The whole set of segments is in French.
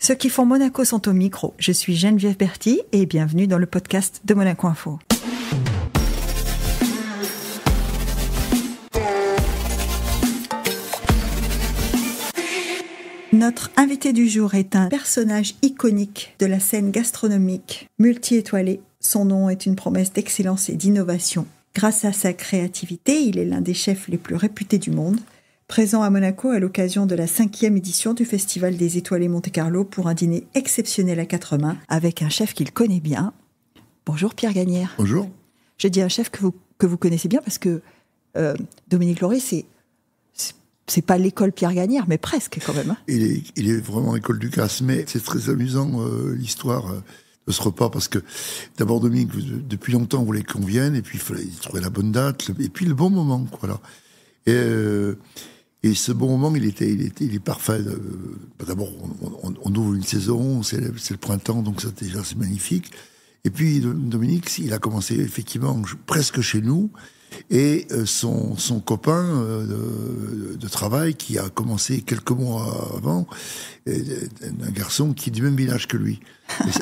Ceux qui font Monaco sont au micro. Je suis Geneviève Berthy et bienvenue dans le podcast de Monaco Info. Notre invité du jour est un personnage iconique de la scène gastronomique, multi-étoilé. Son nom est une promesse d'excellence et d'innovation. Grâce à sa créativité, il est l'un des chefs les plus réputés du monde. Présent à Monaco à l'occasion de la 5e édition du Festival des Étoilés Monte-Carlo pour un dîner exceptionnel à 4 mains avec un chef qu'il connaît bien. Bonjour Pierre Gagnère. Bonjour. Je dis un chef que vous connaissez bien parce que Dominique Lauré, c'est pas l'école Pierre Gagnère, mais presque quand même. Hein. Il est vraiment école du casse, mais c'est très amusant l'histoire de ce repas parce que d'abord Dominique, depuis longtemps, voulait qu'on vienne et puis il fallait trouver la bonne date et puis le bon moment, voilà. Et ce bon moment, il est parfait. D'abord, on ouvre une saison, c'est le printemps, donc ça déjà c'est magnifique. Et puis Dominique, il a commencé effectivement presque chez nous. Et son copain de travail, qui a commencé quelques mois avant, un garçon qui est du même village que lui.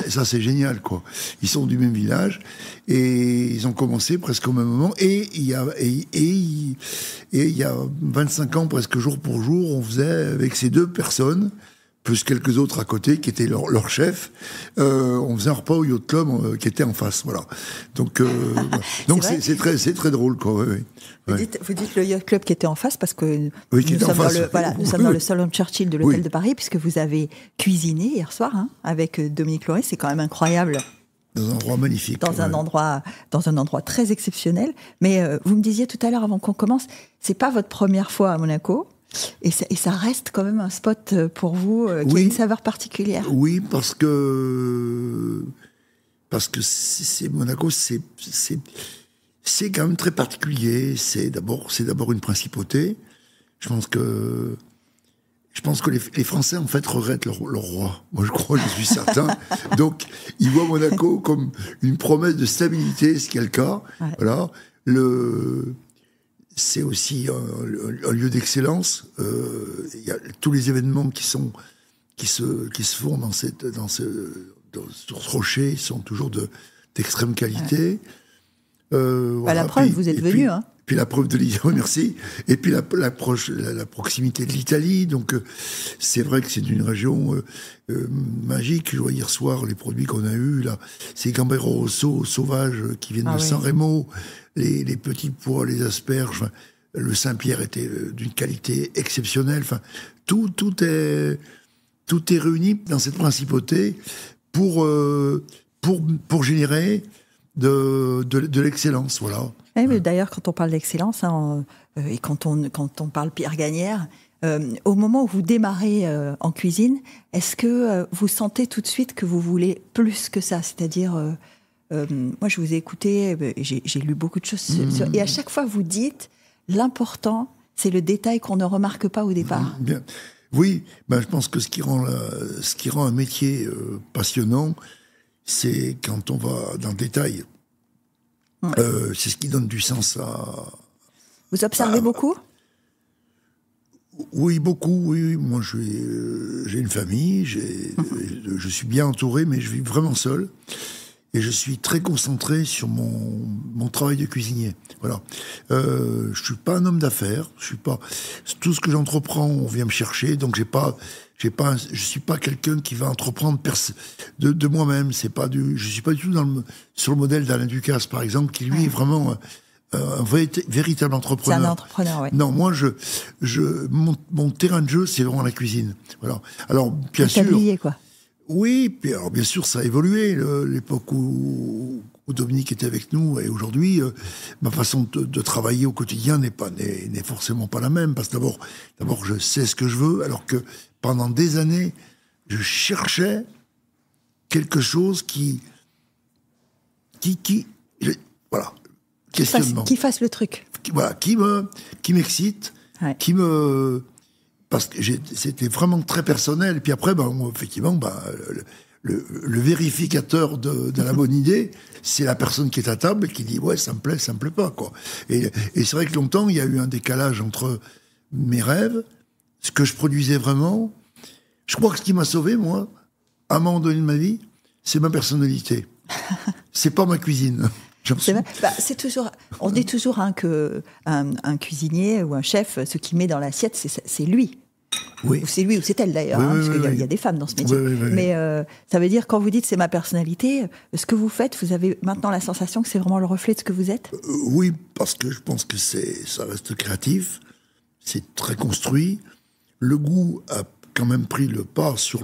Et ça, c'est génial, quoi. Ils sont du même village et ils ont commencé presque au même moment. Et il y a 25 ans, presque jour pour jour, on faisait avec ces deux personnes, plus quelques autres à côté, qui étaient leur chef, on faisait un repas au Yacht Club qui était en face, voilà. Donc c'est très drôle, quoi. Ouais, ouais. Vous dites le Yacht Club qui était en face parce que oui, nous sommes dans le salon Churchill de l'hôtel de Paris, puisque vous avez cuisiné hier soir avec Dominique Lauré. C'est quand même incroyable. Dans un endroit magnifique. Dans un endroit très exceptionnel. Mais vous me disiez tout à l'heure, avant qu'on commence, c'est pas votre première fois à Monaco. Et ça reste quand même un spot pour vous qui a une saveur particulière. Oui, parce que c'est Monaco, c'est quand même très particulier. C'est d'abord une principauté. Je pense que les Français en fait regrettent leur roi. Moi, je suis certain. Donc, ils voient Monaco comme une promesse de stabilité, ce qui est le cas. Ouais. Voilà. C'est aussi un lieu d'excellence. Il y a tous les événements qui se font sur ce rocher sont toujours d'extrême qualité. Ouais. Voilà. La preuve, vous êtes venu. Puis la preuve de l'Italie, merci. Et puis la proximité de l'Italie. Donc c'est vrai que c'est une région magique. Je vois hier soir les produits qu'on a eus là, ces Gambero Rosso sauvages qui viennent de San Remo. Les petits pois, les asperges, le Saint-Pierre était d'une qualité exceptionnelle. Enfin, tout est réuni dans cette principauté pour générer de l'excellence, voilà. Oui, mais d'ailleurs, quand on parle d'excellence et quand on parle Pierre Gagnère, au moment où vous démarrez en cuisine, est-ce que vous sentez tout de suite que vous voulez plus que ça ? C'est-à-dire moi, je vous ai écouté, j'ai lu beaucoup de choses et à chaque fois, vous dites l'important, c'est le détail qu'on ne remarque pas au départ. Bien. Oui, je pense que ce qui rend un métier passionnant, c'est quand on va dans le détail. Ouais. C'est ce qui donne du sens à... Vous observez beaucoup ? Oui, beaucoup. Oui. Moi, j'ai une famille, je suis bien entouré, mais je vis vraiment seul. Et je suis très concentré sur mon travail de cuisinier. Voilà. Je suis pas un homme d'affaires. Tout ce que j'entreprends, on vient me chercher. Donc je suis pas quelqu'un qui va entreprendre de moi-même. Je suis pas du tout sur le modèle d'Alain Ducasse, par exemple, qui lui est vraiment un véritable entrepreneur. C'est un entrepreneur, oui. Non, moi, mon terrain de jeu, c'est vraiment la cuisine. Voilà. Alors, bien sûr. Tablier, quoi. Oui, puis alors bien sûr ça a évolué, l'époque où Dominique était avec nous et aujourd'hui ma façon de travailler au quotidien n'est forcément pas la même parce que d'abord je sais ce que je veux alors que pendant des années je cherchais quelque chose qui voilà, questionnement qui fasse le truc. Voilà, qui m'excite, ouais. Parce que c'était vraiment très personnel. Et puis après, effectivement, le vérificateur de la bonne idée, c'est la personne qui est à table et qui dit ouais, ça me plaît pas, quoi. Et c'est vrai que longtemps, il y a eu un décalage entre mes rêves, ce que je produisais vraiment. Je crois que ce qui m'a sauvé, moi, à un moment donné de ma vie, c'est ma personnalité. C'est pas ma cuisine. C'est toujours, on dit toujours qu'un cuisinier ou un chef, ce qu'il met dans l'assiette, c'est lui. Oui. Ou c'est lui ou c'est elle d'ailleurs, Oui, parce qu'il y a des femmes dans ce métier. Mais ça veut dire, quand vous dites c'est ma personnalité, ce que vous faites, vous avez maintenant la sensation que c'est vraiment le reflet de ce que vous êtes ? Oui, parce que je pense que ça reste créatif, c'est très construit. Le goût a quand même pris le pas sur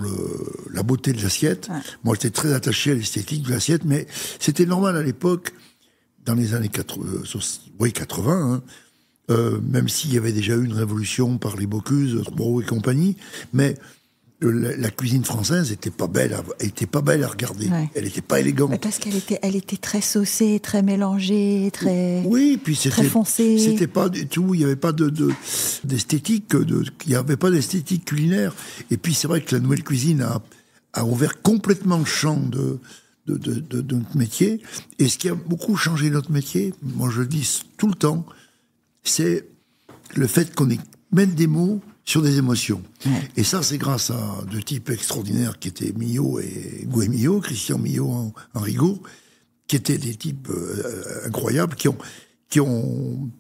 la beauté de l'assiette. Ouais. Moi, j'étais très attaché à l'esthétique de l'assiette, mais c'était normal à l'époque, dans les années 80, même s'il y avait déjà eu une révolution par les Bocuse, Bro et compagnie, mais la cuisine française était pas belle à regarder. Ouais. Elle était pas élégante. Mais parce qu'elle était très saucée, très mélangée, très puis très foncée. C'était pas du tout. Il n'y avait pas d'esthétique. Il n'y avait pas d'esthétique culinaire. Et puis c'est vrai que la nouvelle cuisine a ouvert complètement le champ de notre métier. Et ce qui a beaucoup changé notre métier, moi je le dis tout le temps, c'est le fait qu'on mette des mots sur des émotions. Ouais. Et ça, c'est grâce à deux types extraordinaires qui étaient Millot et Gouet Millot, Christian Millot, Henri Gault, qui étaient des types incroyables, qui ont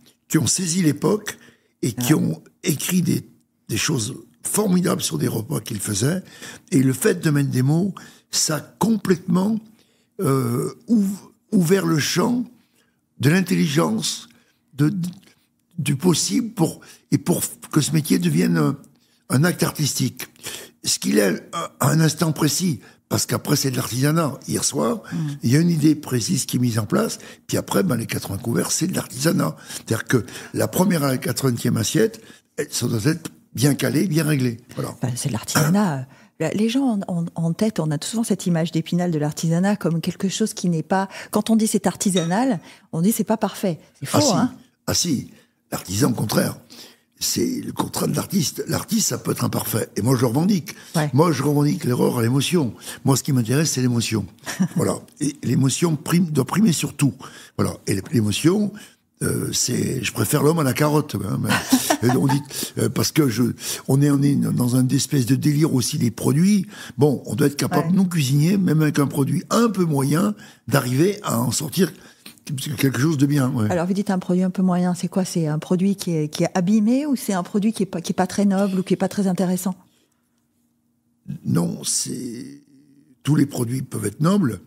saisi l'époque et qui ont écrit des choses formidables sur des repas qu'ils faisaient. Et le fait de mettre des mots, ça a complètement ouvert le champ de l'intelligence, du possible pour que ce métier devienne un acte artistique. Ce qu'il est à un instant précis, parce qu'après c'est de l'artisanat. Hier soir, il y a une idée précise qui est mise en place, puis après, les 80 couverts, c'est de l'artisanat. C'est-à-dire que la première à la 80e assiette, ça doit être bien calé, bien réglé. Voilà. C'est de l'artisanat. Les gens en tête, on a souvent cette image d'Épinal de l'artisanat comme quelque chose qui n'est pas... Quand on dit c'est artisanal, on dit c'est pas parfait. C'est faux, hein ? Ah si, l'artisan, au contraire. C'est le contrat de l'artiste. L'artiste, ça peut être imparfait. Et moi, je le revendique. Ouais. Moi, je revendique l'erreur à l'émotion. Moi, ce qui m'intéresse, c'est l'émotion. Voilà. Et l'émotion doit primer sur tout. Voilà. Et l'émotion, je préfère l'homme à la carotte. On dit, parce que on est dans une espèce de délire aussi des produits. Bon, on doit être capable, nous cuisiniers, même avec un produit un peu moyen, d'arriver à en sortir quelque chose de bien. Ouais. Alors, vous dites un produit un peu moyen, c'est quoi ? C'est un produit qui est abîmé, ou c'est un produit qui est pas très noble ou qui est pas très intéressant ? Non, tous les produits peuvent être nobles,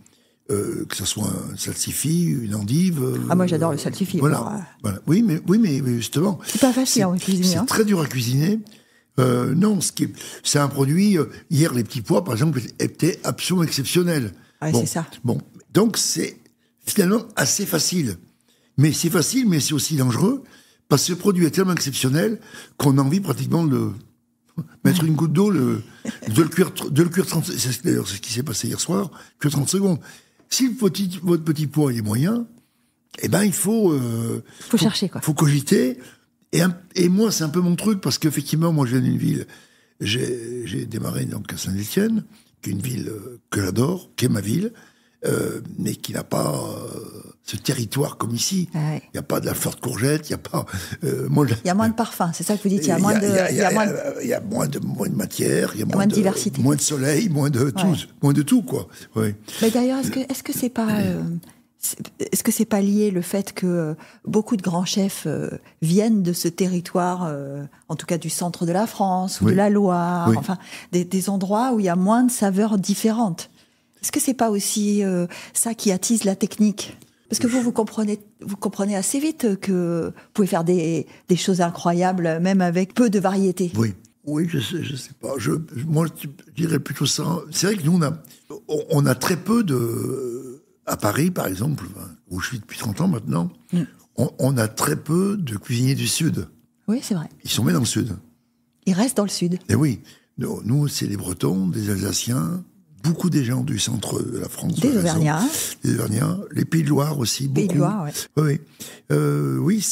que ce soit un salsifis, une endive. Moi j'adore le salsifis. Voilà. Oui, mais justement. C'est pas facile à cuisiner. C'est très dur à cuisiner. Non, c'est un produit. Hier, les petits pois, par exemple, étaient absolument exceptionnels. Ouais, c'est ça. Bon, donc c'est finalement assez facile. Mais c'est facile, mais c'est aussi dangereux, parce que ce produit est tellement exceptionnel qu'on a envie pratiquement de mettre une goutte d'eau, de le cuire 30 secondes. C'est d'ailleurs ce qui s'est passé hier soir, cuire 30 secondes. Si votre petit pois est moyen, il faut chercher, quoi. Faut cogiter. Et moi, c'est un peu mon truc, parce qu'effectivement, moi, je viens d'une ville, j'ai démarré donc à Saint-Étienne, qui est une ville que j'adore, qui est ma ville, mais qui n'a pas ce territoire comme ici. Il n'y a pas de la fleur de courgette, il n'y a pas... il y a moins de parfum, c'est ça que vous dites. Il y a moins de matière, il y a moins de diversité. Moins de soleil, moins de tout, quoi. Ouais. Mais d'ailleurs, est-ce que c'est pas... Est-ce que c'est pas lié le fait que beaucoup de grands chefs viennent de ce territoire, en tout cas du centre de la France, ou de la Loire, enfin des endroits où il y a moins de saveurs différentes? Est-ce que c'est pas aussi ça qui attise la technique? Parce que vous comprenez assez vite que vous pouvez faire des choses incroyables, même avec peu de variété. Oui, je sais pas. Moi, je dirais plutôt ça. C'est vrai que nous, on a très peu à Paris, par exemple, où je suis depuis 30 ans maintenant, on a très peu de cuisiniers du Sud. Oui, c'est vrai. Ils sont mis dans le Sud. Ils restent dans le Sud. Et oui. Nous, c'est les Bretons, des Alsaciens, beaucoup des gens du centre de la France. Des Auvergnats. Les Pays de Loire aussi, beaucoup. Pays de Loire, oui. Oui.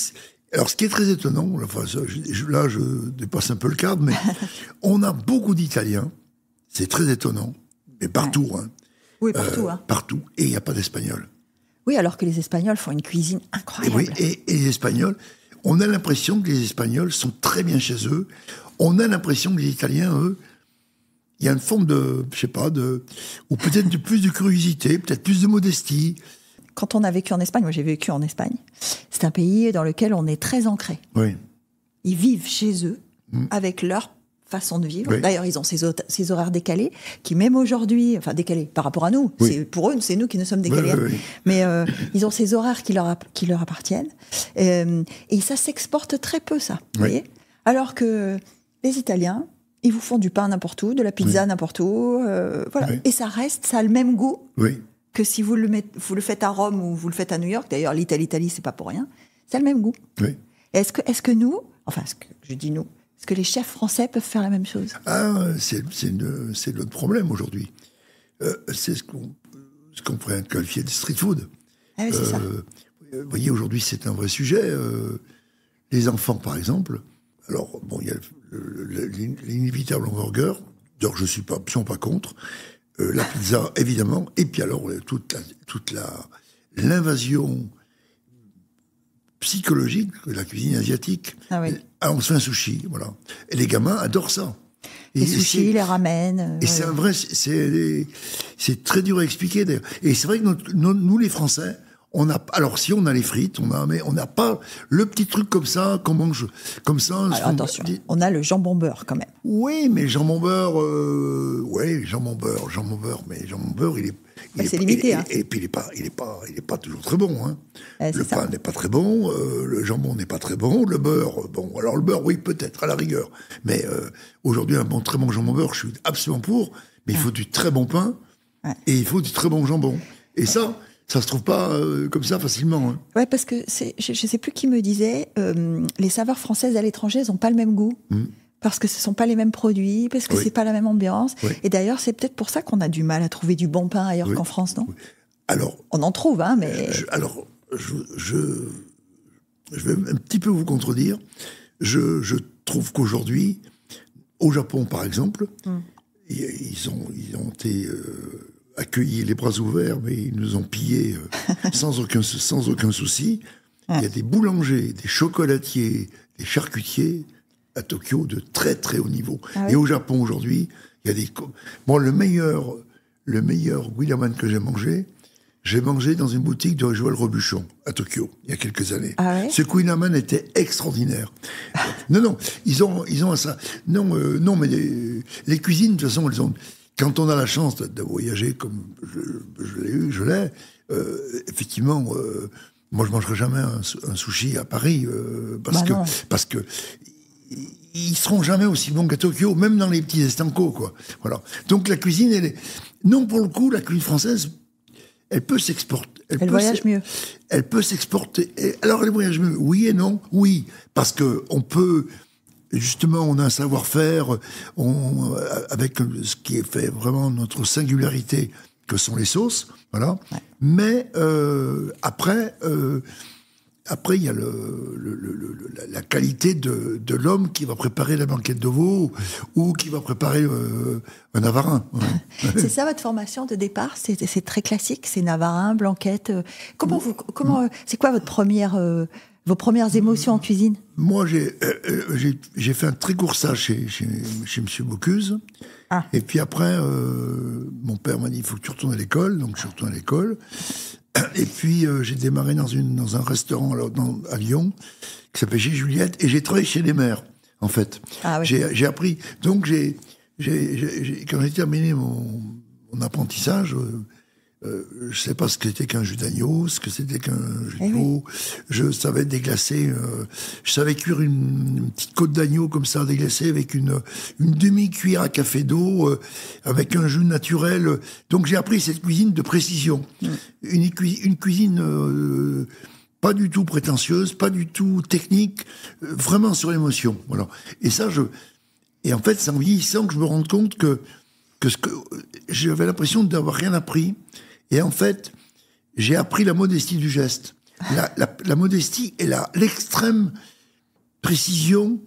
Alors, ce qui est très étonnant, là, je dépasse un peu le cadre, mais on a beaucoup d'Italiens. C'est très étonnant. Mais partout, Oui, partout. Partout. Et il n'y a pas d'Espagnols. Oui, alors que les Espagnols font une cuisine incroyable. Oui, et les Espagnols, on a l'impression que les Espagnols sont très bien chez eux. On a l'impression que les Italiens, eux, il y a une forme de, je sais pas, ou peut-être plus de curiosité, peut-être plus de modestie. Quand on a vécu en Espagne, moi j'ai vécu en Espagne, c'est un pays dans lequel on est très ancré. Oui. Ils vivent chez eux, avec leur façon de vivre. Oui. D'ailleurs, ils ont ces horaires décalés, qui même aujourd'hui, enfin décalés par rapport à nous, pour eux, c'est nous qui nous sommes décalés. Oui. Mais ils ont ces horaires qui leur appartiennent. Et ça s'exporte très peu, ça. Vous voyez ? Alors que les Italiens, ils vous font du pain n'importe où, de la pizza n'importe où, voilà. Oui. Et ça a le même goût que si vous le faites à Rome ou vous le faites à New York. D'ailleurs, l'Italie, c'est pas pour rien. C'est le même goût. Oui. Est-ce que nous, enfin, je dis nous, est-ce que les chefs français peuvent faire la même chose ? C'est notre problème aujourd'hui. C'est ce qu'on pourrait qualifier de street food. Ah oui, c'est ça. Vous voyez, aujourd'hui, c'est un vrai sujet. Les enfants, par exemple. Alors, bon, il y a l'inévitable hamburger. D'ailleurs, je suis absolument pas contre. La pizza, évidemment. Et puis alors, toute l'invasion psychologique de la cuisine asiatique. Ah oui. On se fait un sushi, voilà. Et les gamins adorent ça. Les sushis, les ramen. Et c'est un vrai, c'est très dur à expliquer d'ailleurs. Et c'est vrai que nous les Français, alors si on a les frites, mais on n'a pas le petit truc comme ça qu'on mange comme ça. Alors attention, on a le jambon beurre quand même. Oui, mais jambon beurre, jambon beurre, mais jambon beurre, c'est limité. Et puis il est pas toujours très bon. Hein. Le pain n'est pas très bon, le jambon n'est pas très bon, le beurre, bon, alors le beurre, oui, peut-être à la rigueur. Mais aujourd'hui, très bon jambon beurre, je suis absolument pour. Mais il faut du très bon pain et il faut du très bon jambon. Et ça se trouve pas comme ça facilement. Hein. Ouais, parce que je sais plus qui me disait, les saveurs françaises à l'étranger, elles ont pas le même goût. Parce que ce sont pas les mêmes produits, parce que c'est pas la même ambiance. Oui. Et d'ailleurs, c'est peut-être pour ça qu'on a du mal à trouver du bon pain ailleurs qu'en France, non ? Alors, on en trouve, hein, mais... Je vais un petit peu vous contredire. Je trouve qu'aujourd'hui, au Japon, par exemple, ils ont été accueillis les bras ouverts, mais ils nous ont pillés sans aucun souci. Il y a des boulangers, des chocolatiers, des charcutiers à Tokyo de très très haut niveau. Ah oui. Et au Japon aujourd'hui, il y a des... Bon, le meilleur Guillaman que j'ai mangé dans une boutique de Joël Robuchon à Tokyo il y a quelques années. Ah ouais. Ce Guillaman était extraordinaire. Non, ils ont ça. Non, mais les cuisines de toute façon, elles ont. Quand on a la chance de voyager comme je l'ai, effectivement. Moi, je mangerai jamais un sushi à Paris parce que ils seront jamais aussi bons qu'à Tokyo, même dans les petits estancos, quoi. Voilà. Donc la cuisine, non, pour le coup, la cuisine française, elle peut s'exporter. Elle voyage mieux. Elle peut s'exporter. Alors elle voyage mieux, oui et non. Oui, parce que on peut. Justement, on a un savoir-faire, avec ce qui est fait vraiment notre singularité, que sont les sauces, voilà. Ouais. Mais après, il y a la qualité de l'homme qui va préparer la blanquette de veau ou qui va préparer un navarin. Ouais. C'est ça votre formation de départ, c'est très classique, c'est navarin, blanquette. C'est quoi vos premières émotions en cuisine? Moi, j'ai fait un très court stage chez M. Bocuse. Ah. Et puis après, mon père m'a dit, il faut que tu retournes à l'école. Donc, je suis retourné à l'école. Et puis, j'ai démarré dans un restaurant à Lyon, qui s'appelle Chez Juliette. Et j'ai travaillé chez les mères, en fait. Ah, oui. J'ai appris. Donc, quand j'ai terminé mon apprentissage, je sais pas ce que c'était qu'un jus d'agneau, ce que c'était qu'un jus de veau. Je savais déglacer, je savais cuire une petite côte d'agneau comme ça, déglacée avec une demi-cuillère à café d'eau, avec un jus naturel. Donc j'ai appris cette cuisine de précision. Une cuisine pas du tout prétentieuse, pas du tout technique, vraiment sur l'émotion. Voilà. Et ça, et en fait, c'est en vieillissant que je me rends compte que j'avais l'impression d'avoir rien appris. Et en fait, j'ai appris la modestie du geste. La modestie et l'extrême précision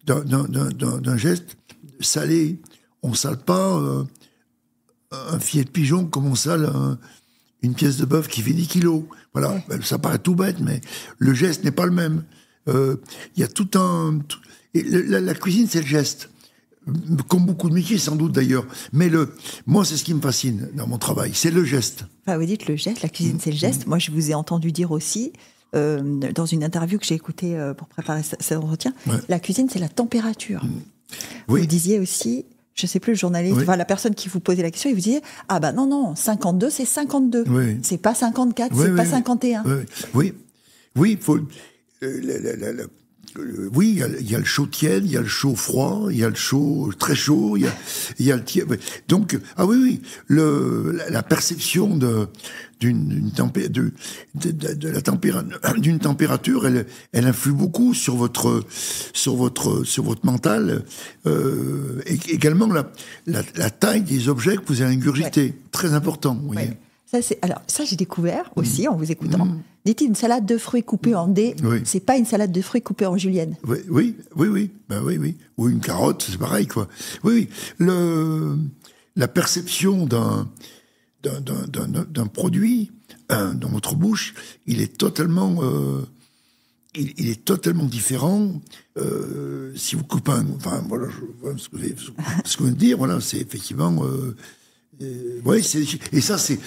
d'un geste salé. On sale pas un filet de pigeon comme on sale une pièce de bœuf qui fait 10 kilos. Voilà, ça paraît tout bête, mais le geste n'est pas le même. Il y a tout un... La cuisine, c'est le geste. Comme beaucoup de métiers, sans doute d'ailleurs. Mais moi, c'est ce qui me fascine dans mon travail, c'est le geste. Enfin, vous dites le geste, la cuisine, c'est le geste. Moi, je vous ai entendu dire aussi, dans une interview que j'ai écoutée pour préparer cet entretien, la cuisine, c'est la température. Oui. Vous disiez aussi, je ne sais plus, le journaliste, enfin, la personne qui vous posait la question, il vous disait, ah ben non, 52, c'est 52. Oui. C'est pas 54, c'est pas 51. Oui, il faut... oui, il y a le chaud tiède, il y a le chaud froid, il y a le chaud très chaud, il y a le tiède. Donc, la perception d'une température, elle influe beaucoup sur votre mental. Également la taille des objets que vous allez ingurgiter, très important. Vous voyez. Ça, j'ai découvert aussi en vous écoutant. Dites-il, une salade de fruits coupée en dés, c'est pas une salade de fruits coupée en julienne. Oui. Ben oui. Ou une carotte, c'est pareil, quoi. Oui. La perception d'un produit dans votre bouche, il est totalement différent. Si vous coupez enfin, voilà, ce que vous venez de dire, voilà, c'est effectivement... et ça c'est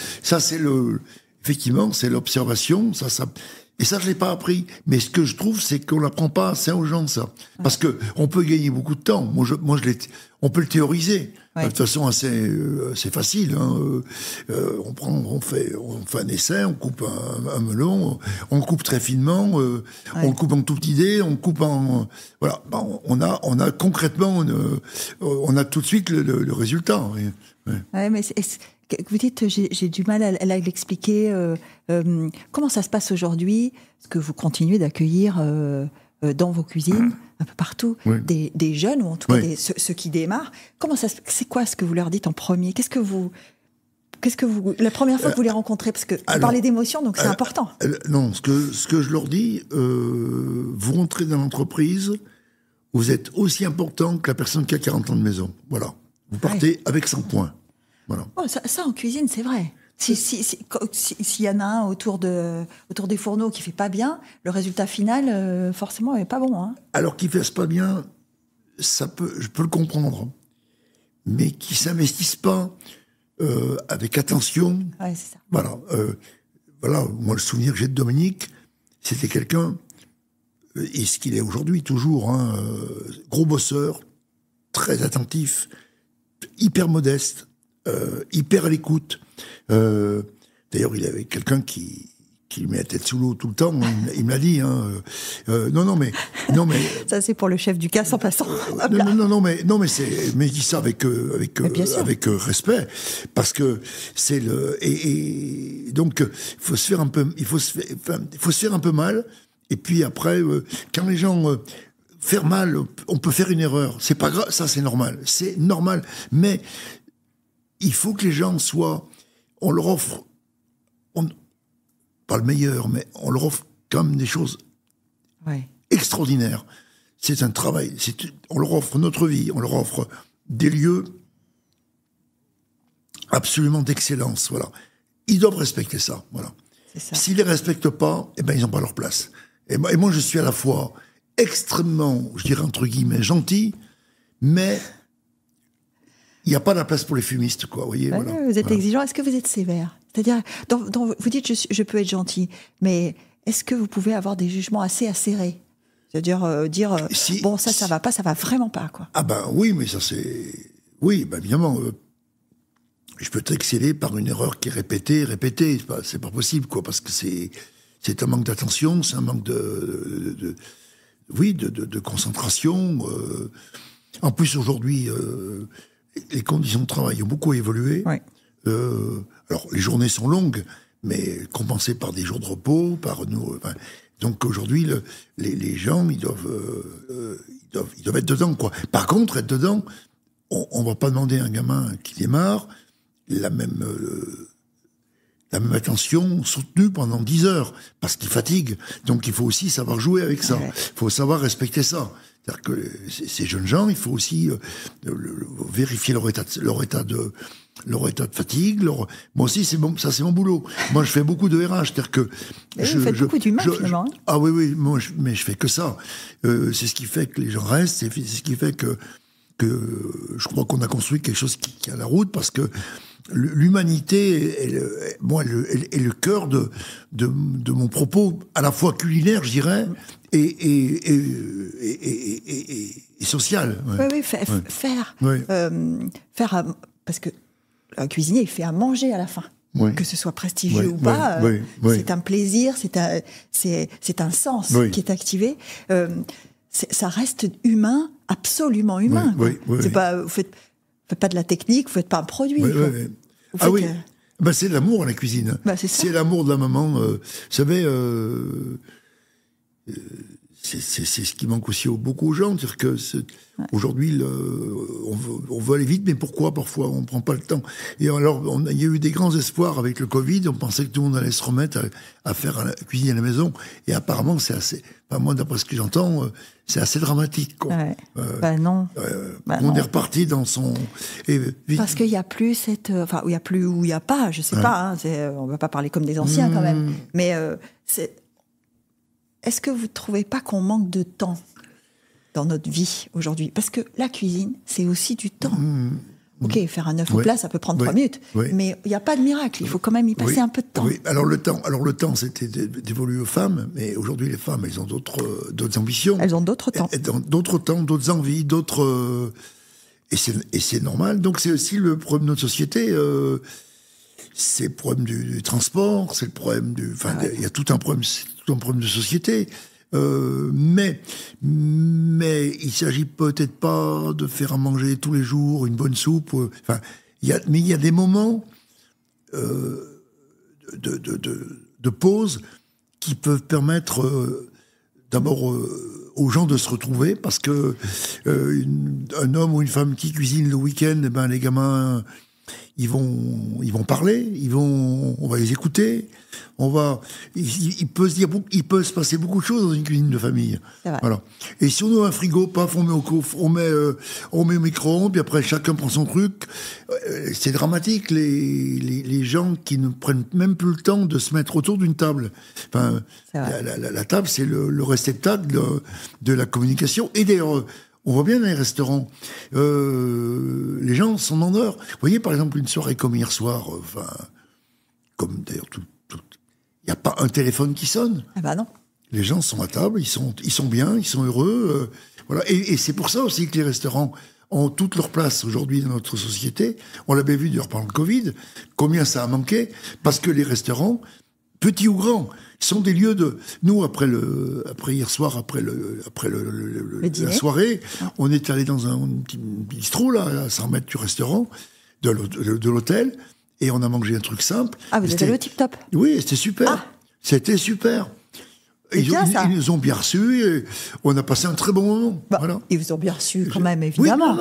effectivement, c'est l'observation, et ça je l'ai pas appris. Mais ce que je trouve, c'est qu'on n'apprend pas assez aux gens, ça. Parce que on peut gagner beaucoup de temps. On peut le théoriser. De toute façon, assez facile, hein. On fait un essai, on coupe un melon, on le coupe très finement, on le coupe en tout petits dés, on coupe en, voilà. On a concrètement, on a tout de suite le résultat. Ouais, mais vous dites, j'ai du mal à l'expliquer. Comment ça se passe aujourd'hui? Est-ce que vous continuez d'accueillir dans vos cuisines, un peu partout, des jeunes, ou en tout cas ceux qui démarrent? C'est quoi ce que vous leur dites en premier? Qu'est-ce que vous, la première fois que vous les rencontrez, parce que vous parlez d'émotion, donc c'est important. Non, ce que je leur dis, vous rentrez dans l'entreprise, vous êtes aussi important que la personne qui a 40 ans de maison. Voilà. Vous partez avec 100 points. Voilà. Oh, ça en cuisine, c'est vrai. S'il y en a un autour des fourneaux qui fait pas bien, le résultat final, forcément, est pas bon. Hein. Alors qu'il fasse pas bien, je peux le comprendre. Mais qui s'investissent pas avec attention. Ouais, c'est ça. Voilà. Moi, le souvenir que j'ai de Dominique, c'était quelqu'un, et ce qu'il est aujourd'hui toujours, hein, gros bosseur, très attentif, hyper modeste, hyper à l'écoute. D'ailleurs, il avait quelqu'un qui lui met la tête sous l'eau tout le temps. Il me l'a dit. Hein. Non, mais ça, c'est pour le chef du casse en passant. mais je dis ça avec respect, parce que c'est et donc il faut se faire un peu mal. Et puis après, quand les gens faire mal, on peut faire une erreur. C'est pas grave, ça c'est normal. C'est normal. Mais il faut que les gens on leur offre, pas le meilleur, mais on leur offre quand même des choses extraordinaires. C'est un travail. On leur offre notre vie, on leur offre des lieux absolument d'excellence. Voilà. Ils doivent respecter ça. Voilà. S'ils les respectent pas, ils n'ont pas leur place. Et moi, je suis à la fois extrêmement, je dirais entre guillemets, gentil, mais il n'y a pas de place pour les fumistes, quoi. Vous êtes exigeant. Est-ce que vous êtes sévère? C'est-à-dire, vous dites, je peux être gentil, mais est-ce que vous pouvez avoir des jugements assez acérés? C'est-à-dire dire, ça va pas, ça va vraiment pas, quoi. Ah ben oui, mais ça c'est... Oui, évidemment, je peux t'exceller par une erreur qui est répétée. C'est pas possible, quoi, parce que c'est un manque d'attention, c'est un manque de concentration. En plus, aujourd'hui, les conditions de travail ont beaucoup évolué. Ouais. Alors, les journées sont longues, mais compensées par des jours de repos, par nous. Donc aujourd'hui, les gens, ils doivent être dedans, quoi. Par contre, être dedans, on va pas demander à un gamin qui démarre la même attention soutenue pendant 10 heures, parce qu'il fatigue. Donc il faut aussi savoir jouer avec ça. Il faut savoir respecter ça. C'est-à-dire que ces jeunes gens, il faut aussi vérifier leur état de fatigue. Moi aussi, c'est mon boulot. Moi, je fais beaucoup de RH, c'est-à-dire que vous faites beaucoup d'humain, finalement. Ah oui, mais je fais que ça. C'est ce qui fait que les gens restent. C'est ce qui fait que je crois qu'on a construit quelque chose qui a la route, parce que l'humanité est le cœur de mon propos, à la fois culinaire, je dirais, et social. Ouais. Oui, faire, parce que un cuisinier, il fait à manger à la fin. Oui. Que ce soit prestigieux ou pas, c'est un plaisir, c'est un sens qui est activé. Ça reste humain, absolument humain. C'est pas, vous faites pas de la technique, vous faites pas un produit. C'est l'amour, la cuisine. C'est l'amour de la maman. Vous savez, c'est ce qui manque aussi beaucoup aux gens. C'est-à-dire que aujourd'hui, on veut aller vite, mais pourquoi parfois on ne prend pas le temps? Et alors, il y a eu des grands espoirs avec le Covid. On pensait que tout le monde allait se remettre à faire la cuisine à la maison. Et apparemment, c'est assez... Enfin, moi, d'après ce que j'entends, c'est assez dramatique. Quoi. Non. On est reparti dans son... Parce qu'il n'y a plus cette... Enfin, il n'y a plus ou il n'y a pas, je ne sais pas. Hein, on ne va pas parler comme des anciens quand même. Mais est-ce que vous ne trouvez pas qu'on manque de temps dans notre vie aujourd'hui? Parce que la cuisine, c'est aussi du temps. Ok, faire un œuf au plat, ça peut prendre 3 minutes. Mais il n'y a pas de miracle, il faut quand même y passer un peu de temps. Oui, alors le temps, c'était dévolu aux femmes, mais aujourd'hui, les femmes, elles ont d'autres ambitions. Elles ont d'autres temps. D'autres temps, d'autres envies, d'autres... Et c'est normal. Donc c'est aussi le problème de notre société. C'est le problème du transport, c'est le problème du... Enfin, il y a tout un problème de société. Mais il s'agit peut-être pas de faire à manger tous les jours une bonne soupe. Enfin, il y a des moments de pause qui peuvent permettre d'abord aux gens de se retrouver, parce que un homme ou une femme qui cuisine le week-end, les gamins... Ils vont parler, on va les écouter, il peut se passer beaucoup de choses dans une cuisine de famille. Voilà. Et si on a un frigo, paf, on met au micro-ondes, puis après chacun prend son truc, c'est dramatique, les gens qui ne prennent même plus le temps de se mettre autour d'une table. Enfin, la table, c'est le réceptacle de la communication. Et d'ailleurs, on voit bien dans les restaurants, les gens sont demandeurs. Vous voyez, par exemple, une soirée comme hier soir, comme d'ailleurs il n'y a pas un téléphone qui sonne. Ah bah non. Les gens sont à table, ils sont bien, ils sont heureux. Voilà. Et c'est pour ça aussi que les restaurants ont toute leur place aujourd'hui dans notre société. On l'avait vu d'ailleurs pendant le Covid, combien ça a manqué, parce que les restaurants, petits ou grands, sont des lieux de... Nous, après hier soir, après la soirée, on est allé dans un petit bistrot, là, à 100 mètres du restaurant, de l'hôtel, et on a mangé un truc simple. Ah, vous êtes allé au Tip Top? Oui, c'était super. Ah. C'était super. Ils nous ont bien reçus, et on a passé un très bon moment. Voilà. Ils vous ont bien reçus quand même, évidemment.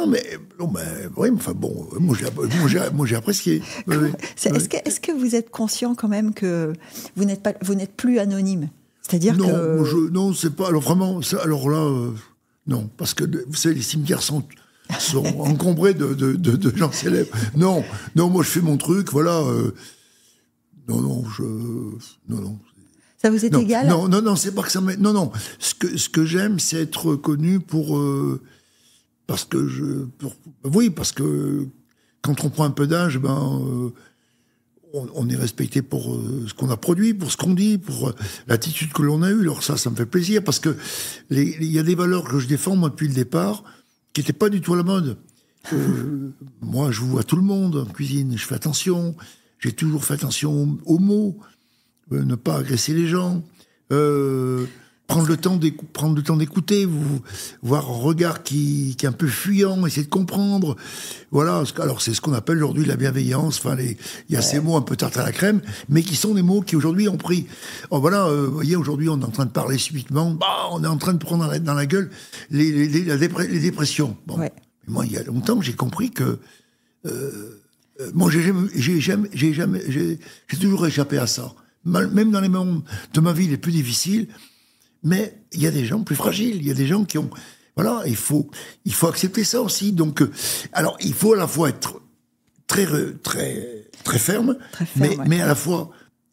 Oui, enfin bon, moi j'ai apprécié. Est-ce que vous êtes conscient quand même que vous n'êtes plus anonyme? C'est-à-dire que... Non, c'est pas... Alors vraiment, alors là, non. Parce que, vous savez, les cimetières sont encombrés de gens célèbres. Non, moi je fais mon truc, voilà. Non. Ça vous est égal? Non, c'est pas que ça m'est... Non. Ce que j'aime, c'est être connu parce que quand on prend un peu d'âge, on est respecté pour ce qu'on a produit, pour ce qu'on dit, pour l'attitude que l'on a eue. Alors ça me fait plaisir, parce que il y a des valeurs que je défends, moi, depuis le départ, qui n'étaient pas du tout à la mode. Moi, je vois tout le monde en cuisine, je fais attention, j'ai toujours fait attention aux mots, ne pas agresser les gens, prendre le temps d'écouter, voir un regard qui est un peu fuyant, essayer de comprendre. Voilà. Alors c'est ce qu'on appelle aujourd'hui la bienveillance. Enfin, il y a ces mots un peu tarte à la crème, mais qui sont des mots qui aujourd'hui ont pris. Oh, voilà. Vous voyez, aujourd'hui on est en train de parler subitement. On est en train de prendre dans la gueule les dépressions. Bon. Ouais. Moi, il y a longtemps, j'ai compris que moi, j'ai toujours échappé à ça. Même dans les moments de ma vie les plus difficiles, mais il y a des gens plus fragiles, il y a des gens qui ont... Voilà, il faut accepter ça aussi. Donc, alors, il faut à la fois être très ferme, mais à la fois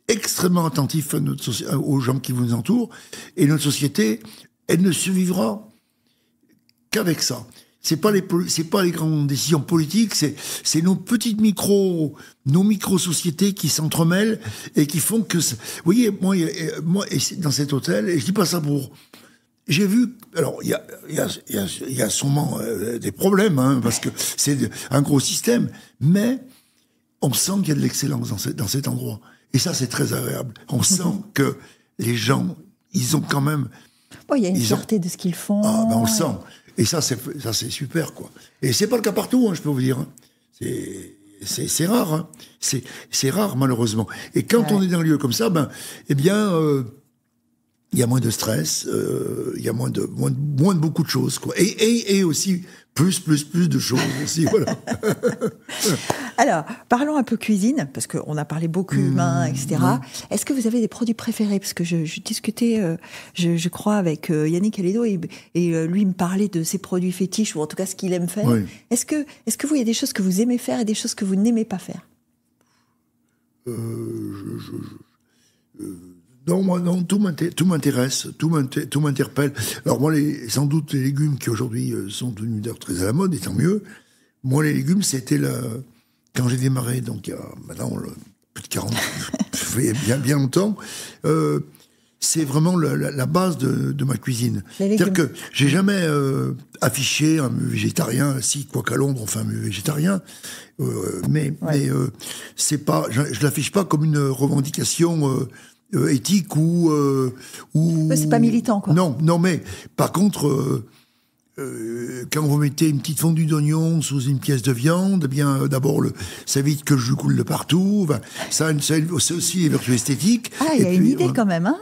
extrêmement attentif aux gens qui vous entourent. Et notre société, elle ne survivra qu'avec ça. c'est pas les grandes décisions politiques, c'est nos petites nos micro-sociétés qui s'entremêlent et qui font que, vous voyez, moi, dans cet hôtel, et je dis pas ça pour, j'ai vu, alors il y a sûrement des problèmes, hein, parce que c'est un gros système, mais on sent qu'il y a de l'excellence dans cet endroit, et ça c'est très agréable. On sent que les gens, ils ont quand même, bon, il y a une fierté de ce qu'ils font. Ah, ben on le sent. Et ça, c'est super, quoi. Et c'est pas le cas partout, hein, je peux vous dire. C'est rare, hein. C'est rare, malheureusement. Et quand on est dans un lieu comme ça, eh bien, il y a moins de stress, il y a moins de beaucoup de choses, quoi. Et aussi, plus de choses aussi, voilà. Alors, parlons un peu cuisine, parce qu'on a parlé beaucoup humain, etc. Est-ce que vous avez des produits préférés? Parce que je discutais, je crois, avec Yannick Allédo, et lui me parlait de ses produits fétiches, ou en tout cas ce qu'il aime faire. Oui. Est-ce que vous, il y a des choses que vous aimez faire et des choses que vous n'aimez pas faire? Non, moi, non, tout m'intéresse, tout m'interpelle. Alors moi, sans doute, les légumes qui aujourd'hui sont devenus très à la mode, et tant mieux. Moi, les légumes, c'était quand j'ai démarré, donc il y a maintenant plus de 40, bien longtemps, c'est vraiment la base de ma cuisine. C'est-à-dire que j'ai jamais affiché un menu végétarien, si, quoi qu'à Londres, on fait un menu végétarien, mais c'est pas, je l'affiche pas comme une revendication éthique ou c'est pas militant, quoi. Non, mais par contre, quand vous mettez une petite fondue d'oignon sous une pièce de viande, eh bien, d'abord, ça évite que le jus coule de partout. Ça c'est aussi les vertus esthétiques. Ah, il y a une idée quand même, hein.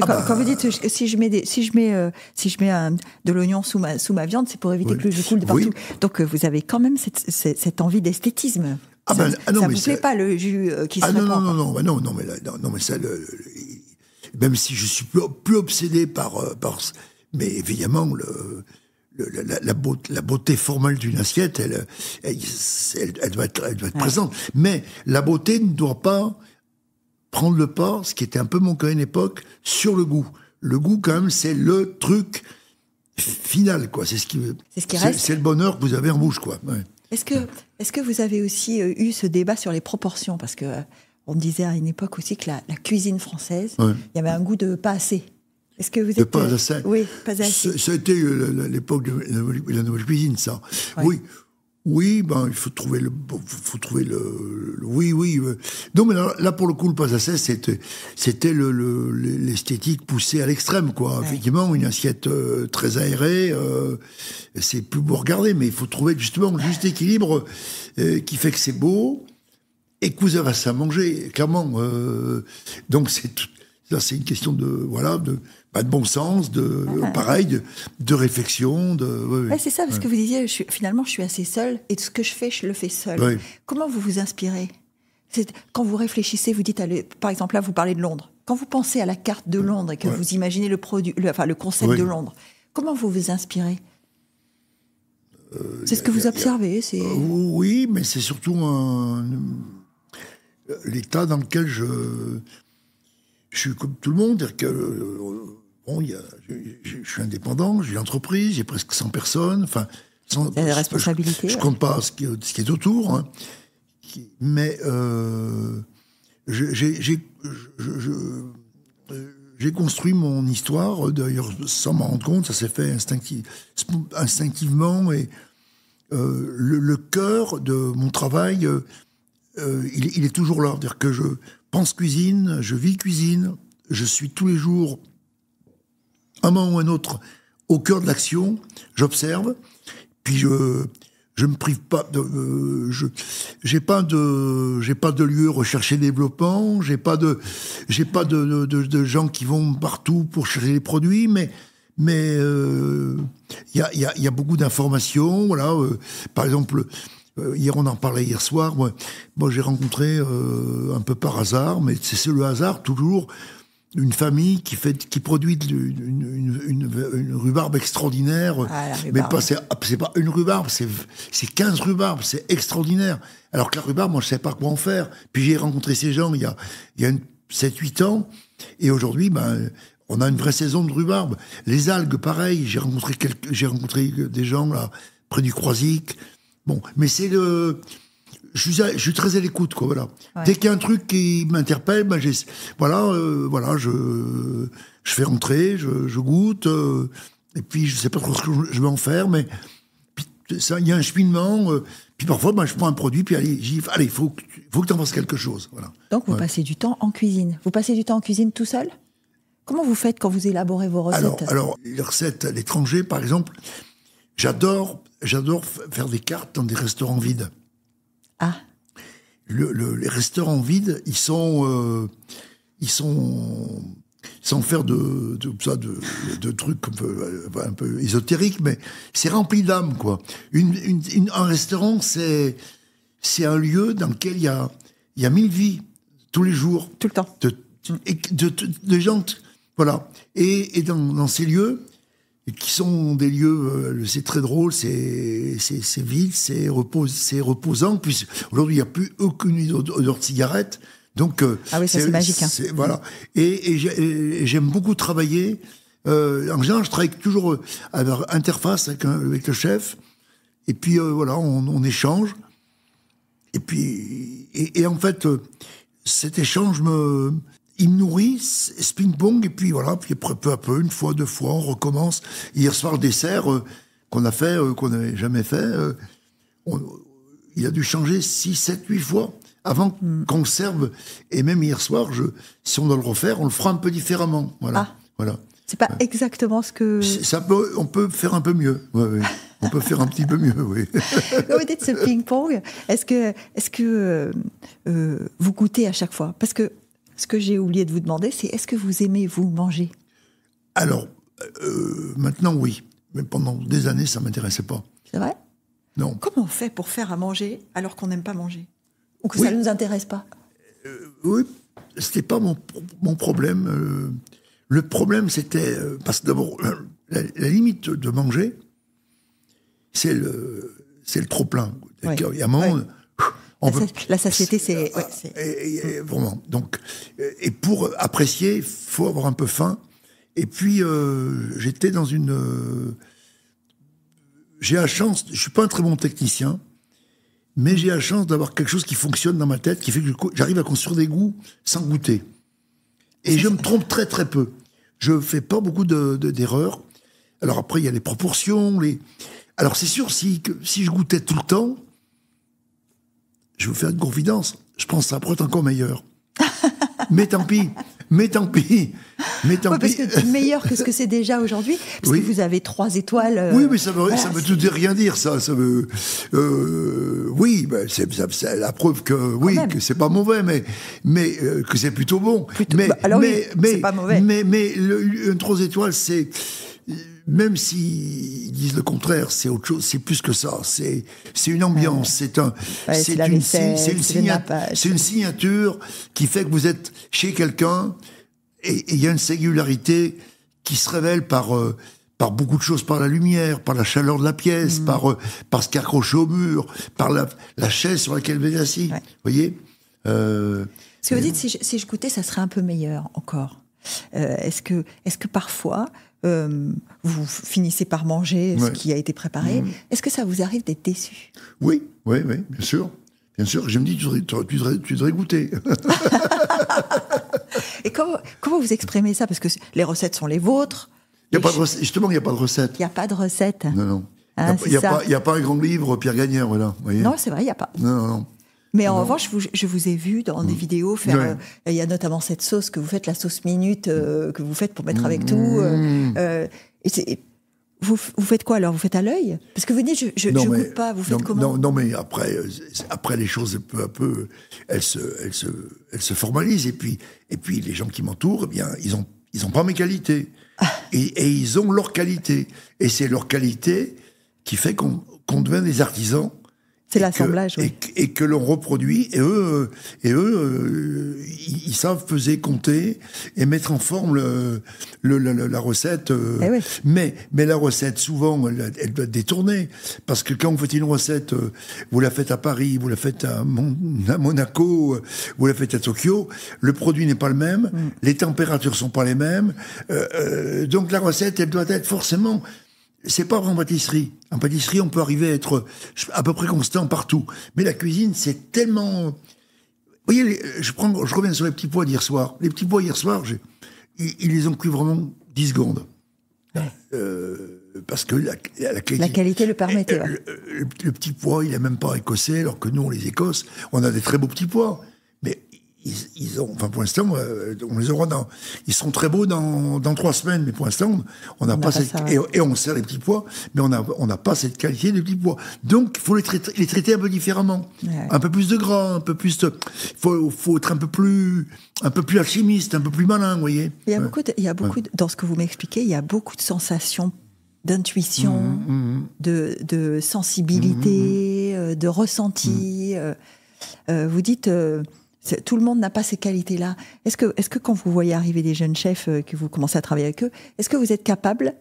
Quand vous dites si je mets de l'oignon sous ma viande, c'est pour éviter que le jus coule de partout. Oui. Donc vous avez quand même cette envie d'esthétisme. Ça vous plaît pas le jus qui se répand? Non, mais ça, même si je suis plus obsédé par mais évidemment la beauté formelle d'une assiette, elle doit être présente. Mais la beauté ne doit pas prendre le pas, ce qui était un peu mon cas à une époque, sur le goût. Le goût, quand même, c'est le truc final, quoi. C'est ce qui reste. C'est le bonheur que vous avez en bouche, quoi. Ouais. Est-ce que vous avez aussi eu ce débat sur les proportions? Parce que on disait à une époque aussi que la cuisine française, il y avait un goût de pas assez. Est-ce que vous êtes... pas assez. Oui, pas assez. Ça a été l'époque de la nouvelle cuisine, ça. Ouais. Oui, il faut trouver le oui. Non, mais là pour le coup, le pas assez, c'était l'esthétique poussée à l'extrême, quoi. Ouais. Effectivement, une assiette très aérée, c'est plus beau à regarder, mais il faut trouver justement le juste équilibre qui fait que c'est beau et que vous avez assez à manger, clairement. Donc c'est une question de bon sens, pareil, de réflexion, c'est ça, parce que vous disiez, finalement, je suis assez seule, et tout ce que je fais, je le fais seule. Oui. Comment vous vous inspirez? Quand vous réfléchissez, vous dites, par exemple, là, vous parlez de Londres. Quand vous pensez à la carte de Londres et que vous imaginez le concept de Londres, comment vous vous inspirez? C'est ce que vous observez, oui, mais c'est surtout l'état dans lequel je suis comme tout le monde, c'est-à-dire que je suis indépendant, j'ai une entreprise, j'ai presque 100 personnes, des responsabilités. Je compte pas ce qui est autour, hein, mais j'ai construit mon histoire, d'ailleurs sans m'en rendre compte, ça s'est fait instinctivement, et le cœur de mon travail, il est toujours là, c'est-à-dire que je pense cuisine, je vis cuisine, je suis tous les jours, un moment ou un autre, au cœur de l'action, j'observe, puis je me prive pas j'ai pas de lieu recherché développement, j'ai pas de gens qui vont partout pour chercher les produits, mais il y a beaucoup d'informations, voilà. Par exemple, hier, on en parlait hier soir. Moi j'ai rencontré un peu par hasard, mais c'est le hasard toujours, une famille qui produit une rhubarbe extraordinaire. Mais c'est pas une rhubarbe, c'est 15 rhubarbes, c'est extraordinaire. Alors que la rhubarbe, moi je sais pas quoi en faire. Puis j'ai rencontré ces gens il y a 7-8 ans, et aujourd'hui, on a une vraie saison de rhubarbe. Les algues, pareil. J'ai rencontré des gens là près du Croisic. Bon, mais c'est je suis très à l'écoute, quoi, voilà. Ouais. Dès qu'il y a un truc qui m'interpelle, ben je fais rentrer, je goûte, et puis je sais pas trop ce que je vais en faire, mais ça, il y a un cheminement, puis parfois, ben, je prends un produit, puis allez, faut que tu en fasses quelque chose, voilà. Donc, vous passez du temps en cuisine. Vous passez du temps en cuisine tout seul ? Comment vous faites quand vous élaborez vos recettes ? Alors, les recettes à l'étranger, par exemple, j'adore faire des cartes dans des restaurants vides. Ah. Les restaurants vides, ils sont sans faire de trucs un peu ésotériques, mais c'est rempli d'âme, quoi. Un restaurant, c'est un lieu dans lequel il y a 1000 vies tous les jours. Tout le temps. De gens, voilà. Et dans ces lieux, qui sont des lieux, c'est très drôle, c'est vide, c'est reposant. Puis aujourd'hui, il n'y a plus aucune odeur de cigarette. Donc, ah oui, ça c'est magique. Hein. Voilà. Et j'aime beaucoup travailler. En général, je travaille toujours à interface avec le chef. Et puis voilà, on échange. Et puis, et en fait, cet échange il me nourrit, ce ping-pong, et puis voilà, puis peu à peu, une fois, deux fois, on recommence. Hier soir, le dessert qu'on n'avait jamais fait, il a dû changer 6, 7, 8 fois avant qu'on le serve. Et même hier soir, si on doit le refaire, on le fera un peu différemment. Voilà. Ah. Voilà. C'est pas exactement ce que... On peut faire un peu mieux. Ouais. On peut faire un petit peu mieux, oui. Quand vous dites ce ping-pong, est-ce que vous goûtez à chaque fois ? Parce que ce que j'ai oublié de vous demander, c'est est-ce que vous aimez, vous, manger ? Alors, maintenant, oui. Mais pendant des années, ça ne m'intéressait pas. C'est vrai ? Non. Comment on fait pour faire à manger alors qu'on n'aime pas manger ? Ou que ça ne nous intéresse pas ? Oui, ce n'était pas mon problème. Le problème, c'était... parce que d'abord, la limite de manger, c'est le trop-plein. Ouais. Il y a un moment... Ouais. La satiété, c'est... Vraiment. Donc, et pour apprécier, il faut avoir un peu faim. Et puis, j'étais dans une... j'ai la chance... Je ne suis pas un très bon technicien, mais j'ai la chance d'avoir quelque chose qui fonctionne dans ma tête, qui fait que j'arrive à construire des goûts sans goûter. Et je me trompe très, très peu. Je ne fais pas beaucoup d'erreurs. Alors après, il y a les proportions. Alors c'est sûr, si je goûtais tout le temps, je vais vous faire une confidence, je pense que ça pourrait être encore meilleur. Mais tant pis. Ouais, parce que meilleur que ce que c'est déjà aujourd'hui, parce que vous avez 3 étoiles. Oui, mais ça veut tout dire, rien dire, ça. Ça veut. Oui, ben, c'est la preuve que c'est pas mauvais, mais que c'est plutôt bon. C'est pas mauvais. Mais une 3 étoiles, c'est. Même s'ils disent le contraire, c'est autre chose, c'est plus que ça. C'est une ambiance, c'est une signature qui fait que vous êtes chez quelqu'un et il y a une singularité qui se révèle par beaucoup de choses, par la lumière, par la chaleur de la pièce, par ce qui est accroché au mur, par la chaise sur laquelle vous êtes assis. Vous voyez Ce que vous dites, si je goûtais, ça serait un peu meilleur encore. Est-ce que parfois vous finissez par manger ce qui a été préparé. Est-ce que ça vous arrive d'être déçu ? Oui, bien sûr. Bien sûr, je me dis, tu devrais goûter. Et comment vous exprimez ça ? Parce que les recettes sont les vôtres. Justement, il n'y a pas de recette. Il n'y a pas de recette. Non. Il n'y a pas un grand livre Pierre Gagnère, voilà. Voyez. Non, c'est vrai, il n'y a pas. Non. Mais en revanche, je vous ai vu dans des vidéos faire... Il y a notamment cette sauce que vous faites, la sauce minute, que vous faites pour mettre avec tout. Vous faites quoi alors ? Vous faites à l'œil ? Parce que vous dites, je goûte pas, vous faites comment ? Non, mais après les choses, peu à peu, elles se formalisent. Et puis les gens qui m'entourent, eh bien, ils ont pas mes qualités. Et ils ont leur qualité. Et c'est leur qualité qui fait qu'on devient des artisans. C'est l'assemblage, oui. Et que l'on reproduit. Et eux, ils savent peser, compter et mettre en forme la recette. Oui. Mais la recette, souvent, elle doit être détournée. Parce que quand vous faites une recette, vous la faites à Paris, vous la faites à Monaco, vous la faites à Tokyo, le produit n'est pas le même, les températures sont pas les mêmes. Donc la recette, elle doit être forcément... c'est pas en pâtisserie. En pâtisserie, on peut arriver à être à peu près constant partout. Mais la cuisine, c'est tellement... Vous voyez, je reviens sur les petits pois d'hier soir. Les petits pois hier soir, ils les ont cuits vraiment 10 secondes. Parce que la qualité le permettait. Le petit pois, il est même pas écossais, alors que nous, on les écosse. On a des très beaux petits pois. Mais ils ont, enfin, pour l'instant, on les aura ils seront très beaux dans 3 semaines, mais pour l'instant, on n'a pas cette, ça, ouais. et on sert les petits pois, mais on n'a pas cette qualité de petits pois. Donc, il faut les traiter un peu différemment. Ouais. Un peu plus de gras, un peu plus de, faut être un peu plus alchimiste, un peu plus malin, vous voyez. Il y a beaucoup dans ce que vous m'expliquez, il y a beaucoup de sensations, d'intuition, de sensibilité, de ressenti. Vous dites, tout le monde n'a pas ces qualités-là. Est-ce que quand vous voyez arriver des jeunes chefs, que vous commencez à travailler avec eux, est-ce que vous êtes capable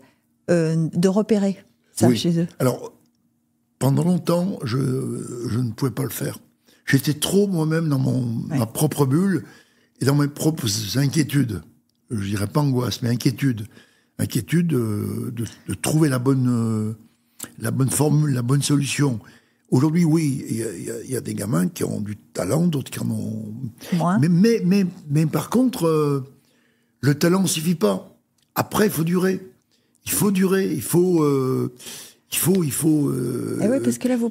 de repérer ça chez eux? Alors, pendant longtemps, je ne pouvais pas le faire. J'étais trop moi-même dans ma propre bulle et dans mes propres inquiétudes. Je dirais pas angoisse, mais inquiétude. Inquiétude de trouver la bonne formule, la bonne solution. Aujourd'hui, oui, il y a des gamins qui ont du talent, d'autres qui en ont moins. Mais par contre, le talent ne suffit pas. Après, il faut durer. Il faut. Et oui, parce que là, vous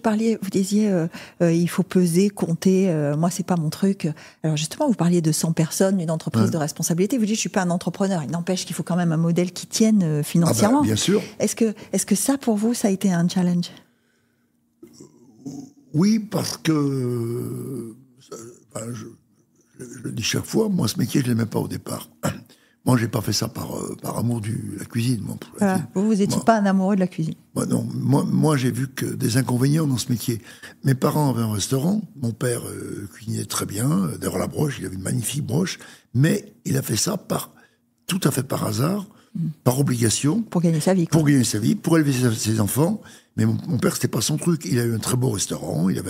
disiez, il faut peser, compter. Moi, c'est pas mon truc. Alors justement, vous parliez de 100 personnes, une entreprise de responsabilité. Vous dites, je suis pas un entrepreneur. Il n'empêche qu'il faut quand même un modèle qui tienne financièrement. Ah bah, bien sûr. Est-ce que ça, pour vous, ça a été un challenge? Oui, parce que je le dis chaque fois, moi, ce métier, je l'aimais pas au départ. Moi, j'ai pas fait ça par amour de la cuisine. Vous n'étiez pas un amoureux de la cuisine. Non. Moi, j'ai vu que des inconvénients dans ce métier. Mes parents avaient un restaurant. Mon père cuisinait très bien. D'ailleurs, la broche, il avait une magnifique broche. Mais il a fait ça tout à fait par hasard, par obligation. Pour gagner sa vie. Pour gagner sa vie, pour élever ses enfants. Mais mon père, c'était pas son truc. Il a eu un très beau restaurant. Il a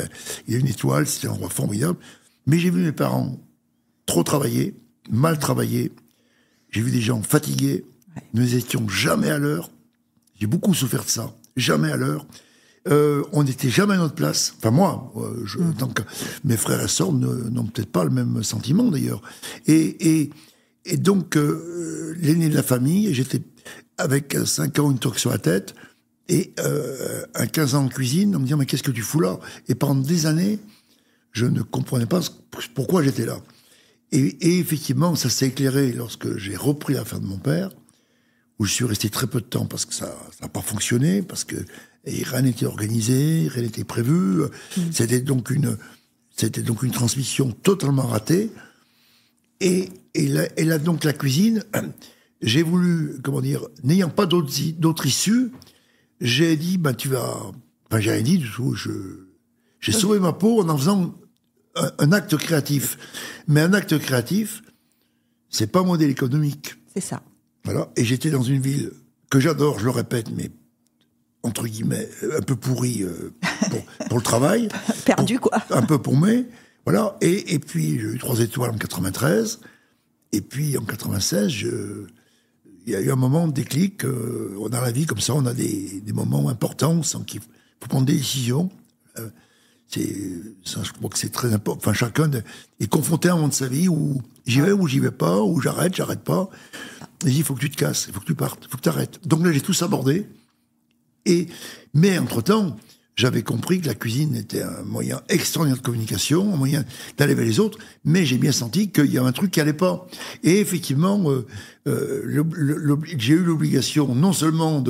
une étoile. C'était un endroit formidable. Mais j'ai vu mes parents trop travailler, mal travailler. J'ai vu des gens fatigués. Nous étions jamais à l'heure. J'ai beaucoup souffert de ça. Jamais à l'heure. On n'était jamais à notre place. Enfin, moi, tant que mes frères et sœurs n'ont peut-être pas le même sentiment, d'ailleurs. Et donc, l'aîné de la famille, j'étais avec 5 ans, une toque sur la tête, et un 15 ans en cuisine, en me disant, mais qu'est-ce que tu fous là? Et pendant des années, je ne comprenais pas pourquoi j'étais là. Et effectivement, ça s'est éclairé lorsque j'ai repris l'affaire de mon père, où je suis resté très peu de temps parce que ça n'a pas fonctionné, parce que rien n'était organisé, rien n'était prévu. C'était donc une transmission totalement ratée. Et là, donc, la cuisine, j'ai voulu, n'ayant pas d'autres issues, j'ai dit, j'ai rien dit du tout, j'ai sauvé ma peau en faisant un acte créatif. Mais un acte créatif, c'est pas un modèle économique. C'est ça. Voilà. Et j'étais dans une ville que j'adore, je le répète, mais entre guillemets, un peu pourrie pour le travail. Perdu, quoi. Un peu paumé. Voilà. Et puis, j'ai eu 3 étoiles en 93. Et puis, en 96, il y a eu un moment de déclic. Dans la vie, comme ça, on a des moments importants sans qu'il faut prendre des décisions. Je crois que c'est très important. Enfin, chacun est confronté à un moment de sa vie où j'y vais ou j'y vais pas, où j'arrête pas. Et il faut que tu te casses, il faut que tu partes, il faut que tu arrêtes. Donc là, j'ai tout abordé. Mais entre-temps, j'avais compris que la cuisine était un moyen extraordinaire de communication, un moyen d'aller vers les autres, mais j'ai bien senti qu'il y avait un truc qui allait pas. Et effectivement, j'ai eu l'obligation non seulement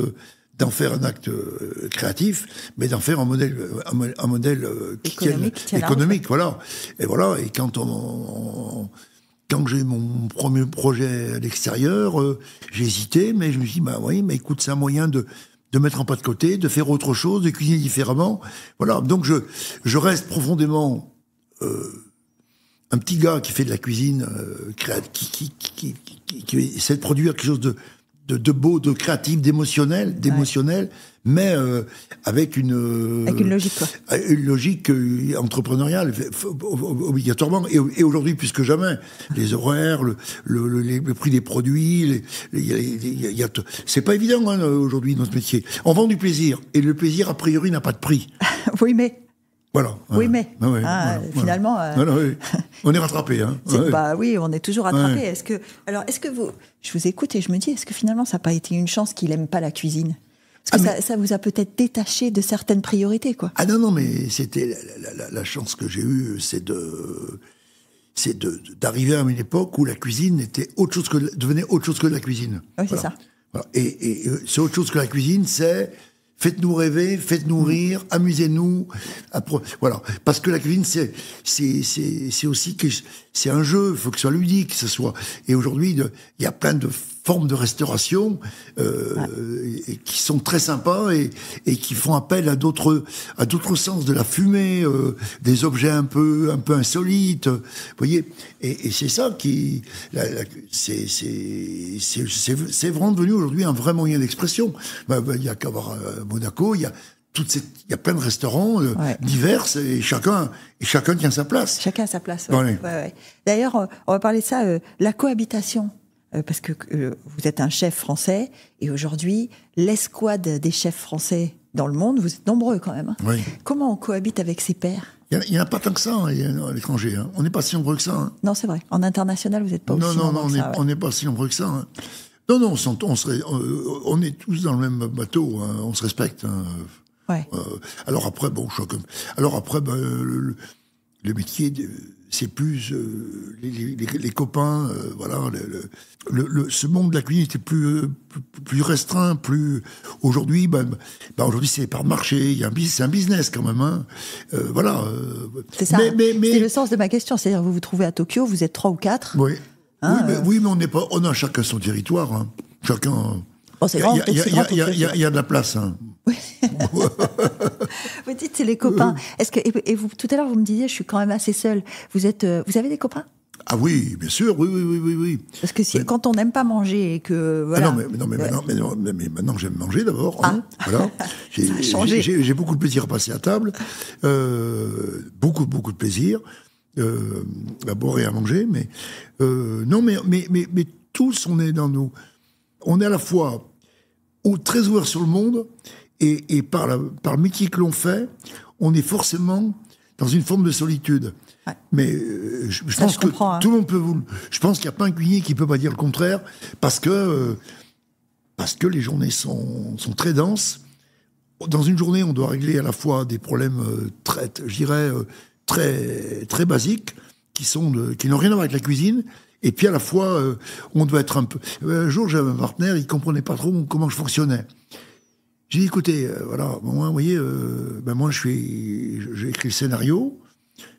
d'en faire un acte créatif, mais d'en faire un modèle économique, voilà. Et voilà. Et quand j'ai eu mon premier projet à l'extérieur, j'ai hésité, mais je me suis dit, mais écoute, c'est un moyen de mettre un pas de côté, de faire autre chose, de cuisiner différemment. Voilà. Donc je reste profondément un petit gars qui fait de la cuisine, qui essaie de produire quelque chose de de beau, de créatif, d'émotionnel, mais avec une logique, quoi. Une logique entrepreneuriale, obligatoirement. Et aujourd'hui, plus que jamais, les horaires, le prix des produits, c'est pas évident aujourd'hui notre métier. On vend du plaisir, et le plaisir a priori n'a pas de prix. Oui, mais. Voilà. Oui, mais. Finalement. Voilà, oui. On est rattrapé, hein. Bah oui, on est toujours rattrapé. Ouais. Est-ce que je vous écoute et je me dis, est-ce que finalement ça n'a pas été une chance qu'il aime pas la cuisine? Parce que ça vous a peut-être détaché de certaines priorités, quoi. Ah non, mais c'était la chance que j'ai eue, c'est d'arriver à une époque où la cuisine devenait autre chose que la cuisine. Oui, c'est ça. Voilà. Et c'est autre chose que la cuisine, c'est faites-nous rêver, faites-nous rire, amusez-nous. Voilà. Parce que la cuisine, c'est aussi que c'est un jeu, il faut que ce soit ludique, que ce soit. Et aujourd'hui, il y a plein de formes de restauration qui sont très sympas et qui font appel à d'autres sens de la fumée, des objets un peu insolites. Vous voyez, et c'est ça qui c'est vraiment devenu aujourd'hui un vrai moyen d'expression. Il y a qu'à voir Monaco, il y a plein de restaurants divers et chacun tient sa place. Chacun a sa place. Ouais. Ouais. D'ailleurs, on va parler de ça, la cohabitation. Parce que vous êtes un chef français et aujourd'hui, l'escouade des chefs français dans le monde, vous êtes nombreux quand même. Hein. Oui. Comment on cohabite avec ses pairs? Il n'y en a pas tant que ça à l'étranger. Hein. On n'est pas si nombreux que ça. Hein. Non, c'est vrai. En international, vous n'êtes pas aussi nombreux que ça. On n'est pas si nombreux que ça. Hein. Non, on est tous dans le même bateau. Hein. On se respecte. Hein. Ouais. Alors après, le métier, c'est plus les copains, voilà. Ce monde de la cuisine était plus restreint, plus. Aujourd'hui, aujourd'hui c'est par marché. C'est un business quand même, hein. Voilà. C'est ça. C'est le sens de ma question. C'est-à-dire, vous vous trouvez à Tokyo, vous êtes 3 ou 4. Oui. Hein, oui, mais on a chacun son territoire. Hein. Chacun. Bon, c'est grand. Il y a de la place. Hein. Oui. Vous dites c'est les copains. Est-ce que et vous tout à l'heure vous me disiez je suis quand même assez seule. Vous avez des copains? Ah oui, bien sûr, oui. Parce que quand on n'aime pas manger et que voilà. Ah mais maintenant j'aime manger d'abord. Hein, voilà. J'ai beaucoup de plaisir à passer à table, beaucoup de plaisir à boire et à manger. Mais mais tous on est à la fois très ouverts sur le monde. Et par le métier que l'on fait, on est forcément dans une forme de solitude. Ouais. Mais je pense que tout le monde peut je pense qu'il n'y a pas un cuisinier qui peut pas dire le contraire, parce que les journées sont très denses. Dans une journée, on doit régler à la fois des problèmes très basiques, qui n'ont rien à voir avec la cuisine. Et puis à la fois, on doit être un peu. Un jour, j'avais un partenaire, il comprenait pas trop comment je fonctionnais. J'ai dit, écoutez, voilà, moi, vous voyez, moi, j'ai écrit le scénario,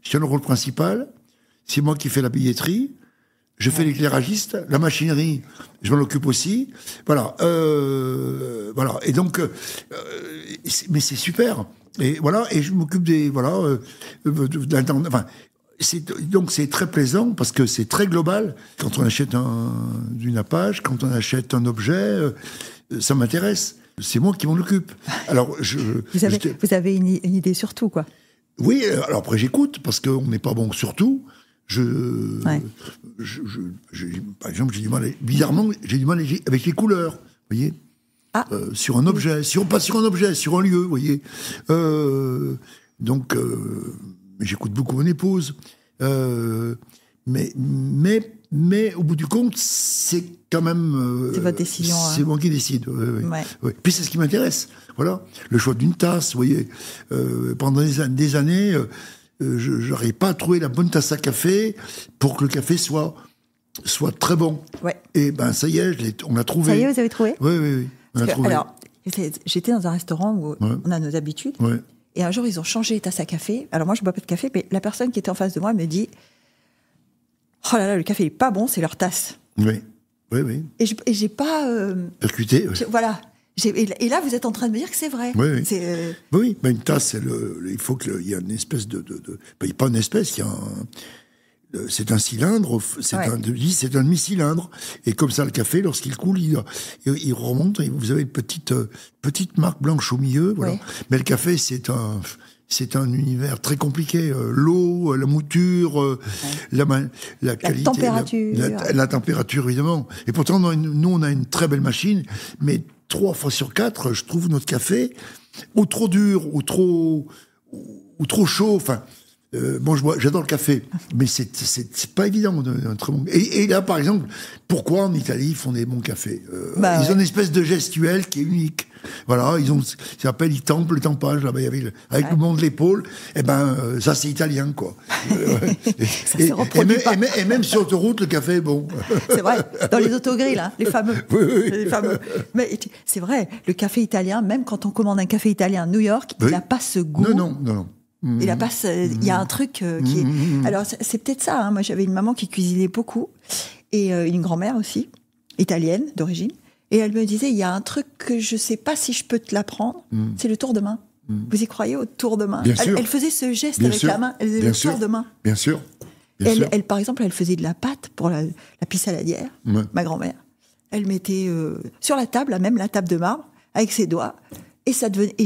je tiens le rôle principal, c'est moi qui fais la billetterie, je fais l'éclairagiste, la machinerie, je m'en occupe aussi, voilà, voilà, et donc, mais c'est super, et voilà, et je m'occupe donc c'est très plaisant parce que c'est très global. Quand on achète une appage, quand on achète un objet, ça m'intéresse. C'est moi qui m'en occupe. Alors, vous avez une idée sur tout, quoi. Oui, alors après j'écoute, parce qu'on n'est pas bon sur tout. Par exemple, bizarrement, j'ai du mal avec les couleurs, vous voyez. Sur un objet, pas sur un objet, sur un lieu, vous voyez. Donc, j'écoute beaucoup mon épouse. Mais au bout du compte, c'est quand même... c'est votre décision. C'est moi qui décide. Ouais. Puis c'est ce qui m'intéresse. Voilà. Le choix d'une tasse, vous voyez. Pendant des années, je n'arrivais pas à trouver la bonne tasse à café pour que le café soit très bon. Ouais. Et ça y est, on l'a trouvé. Ça y est, vous avez trouvé? Oui. Alors, j'étais dans un restaurant où on a nos habitudes. Ouais. Et un jour, ils ont changé les tasses à café. Alors moi, je ne bois pas de café, mais la personne qui était en face de moi me dit « Oh là là, le café n'est pas bon, c'est leur tasse. » Oui. Et j'ai pas... percuté. Voilà. Et là, vous êtes en train de me dire que c'est vrai. Oui. C'est, oui, une tasse, il faut qu'il y ait une espèce de pas une espèce, il y a c'est un cylindre, c'est un demi-cylindre. Et comme ça, le café, lorsqu'il coule, il remonte. Et vous avez une petite marque blanche au milieu. Voilà. Mais le café, c'est un univers très compliqué. L'eau, la mouture, la qualité, température. La température, évidemment. Et pourtant, nous, on a une très belle machine, mais 3 fois sur 4, je trouve notre café ou trop dur, ou trop chaud. Enfin, j'adore le café, mais c'est pas évident. Un très bon... et là, par exemple, pourquoi en Italie ils font des bons cafés ils ont une espèce de gestuelle qui est unique. Voilà, ça s'appelle ils tempent le tempage là-bas avec le monde de l'épaule. Et ça c'est italien quoi. Et même sur autoroute le café est bon. C'est vrai, dans les autogrilles là, les fameux. Oui. Les fameux. Mais c'est vrai, le café italien, même quand on commande un café italien à New York, il n'a pas ce goût. Non. Il y a un truc qui est... Alors, c'est peut-être ça. Moi, j'avais une maman qui cuisinait beaucoup, et une grand-mère aussi, italienne d'origine. Et elle me disait, il y a un truc que je ne sais pas si je peux te l'apprendre, c'est le tour de main. Vous y croyez au tour de main? Elle faisait ce geste avec la main, elle faisait le tour de main. Bien sûr. Elle, par exemple, elle faisait de la pâte pour la pisse saladière, ma grand-mère. Elle mettait sur la table, même la table de marbre, avec ses doigts... Et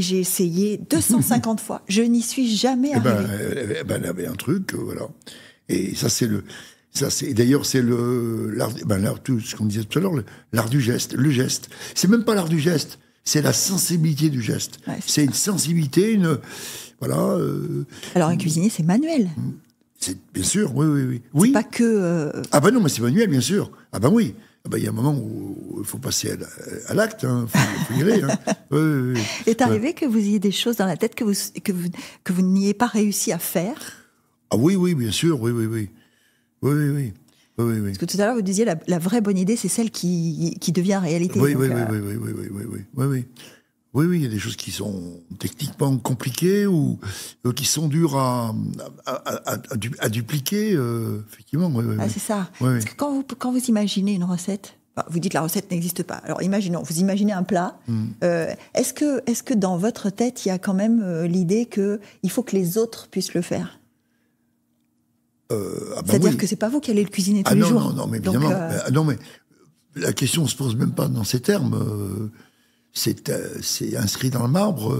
j'ai essayé 250 fois. Je n'y suis jamais arrivée. Elle avait un truc, voilà. Et d'ailleurs, c'est l'art, tout ce qu'on disait tout à l'heure, l'art du geste, le geste. C'est même pas l'art du geste, c'est la sensibilité du geste. Ouais, c'est une sensibilité, voilà. Alors, un cuisinier, c'est manuel. C'est, bien sûr, oui. C'est pas que... Ah non, mais c'est manuel, bien sûr. Ah oui. Il y a un moment où il faut passer à l'acte, il faut y aller. Oui. Est arrivé que vous ayez des choses dans la tête que vous n'ayez pas réussi à faire? Ah oui, bien sûr, oui. Oui. Parce que tout à l'heure, vous disiez, la vraie bonne idée, c'est celle qui devient réalité. Oui. Oui, il y a des choses qui sont techniquement compliquées ou qui sont dures à dupliquer, effectivement. C'est ça. Parce que quand vous imaginez une recette, vous dites la recette n'existe pas. Alors imaginons, vous imaginez un plat. Est-ce que dans votre tête, il y a quand même l'idée qu'il faut que les autres puissent le faire? C'est-à-dire que c'est pas vous qui allez le cuisiner tous les jours. Non, mais évidemment. Non, mais la question se pose même pas dans ces termes. C'est inscrit dans le marbre,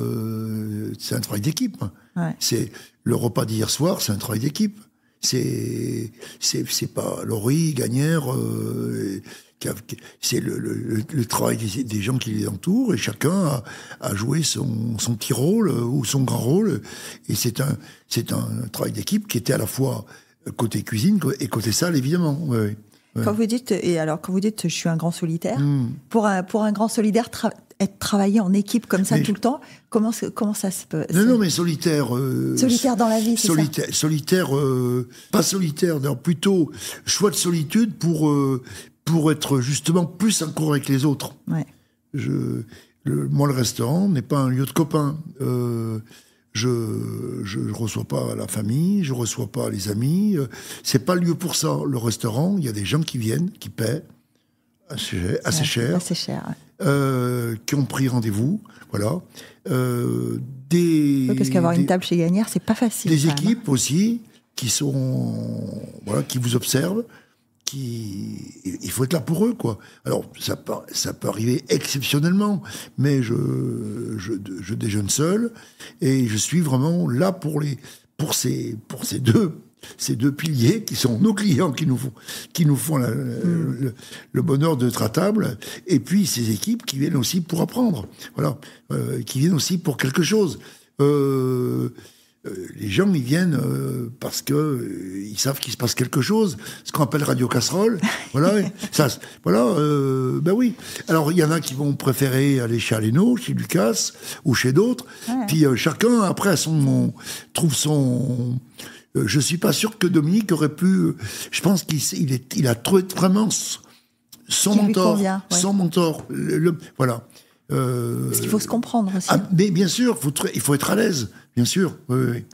c'est un travail d'équipe. Ouais. C'est le repas d'hier soir, c'est un travail d'équipe. C'est pas Laurie, Gagnère, c'est le travail des gens qui les entourent, et chacun a joué son petit rôle ou son grand rôle. Et c'est un travail d'équipe qui était à la fois côté cuisine et côté salle, évidemment. Ouais. Quand vous dites je suis un grand solitaire, pour un grand solitaire travailler en équipe comme ça tout le temps, comment ça se peut? Non, mais solitaire. Solitaire dans la vie, c'est ça. Pas solitaire, plutôt choix de solitude pour être justement plus en accord avec les autres. Ouais. Moi, le restaurant n'est pas un lieu de copains. Je reçois pas la famille, je reçois pas les amis. C'est pas le lieu pour ça. Le restaurant, il y a des gens qui viennent, qui paient assez cher. Assez cher. Ouais. Qui ont pris rendez-vous, voilà. Parce qu'avoir une table chez Gagnère, c'est pas facile. Des équipes aussi qui vous observent. Il faut être là pour eux, quoi. Alors, ça peut arriver exceptionnellement, mais je déjeune seul, et je suis vraiment là pour ces deux piliers qui sont nos clients, qui nous font le bonheur de notre à table, et puis ces équipes qui viennent aussi pour apprendre, voilà, qui viennent aussi pour quelque chose. Les gens, ils viennent parce que ils savent qu'il se passe quelque chose, ce qu'on appelle radio casserole. Voilà, oui. Alors il y en a qui vont préférer aller chez Aleno, chez Lucas ou chez d'autres. Ouais. Puis chacun après trouve son. Je suis pas sûr que Dominique aurait pu. Je pense qu'il a trouvé vraiment son mentor, son mentor. Voilà. Parce qu'il faut se comprendre aussi. Mais bien sûr, il faut être à l'aise, bien sûr. Oui.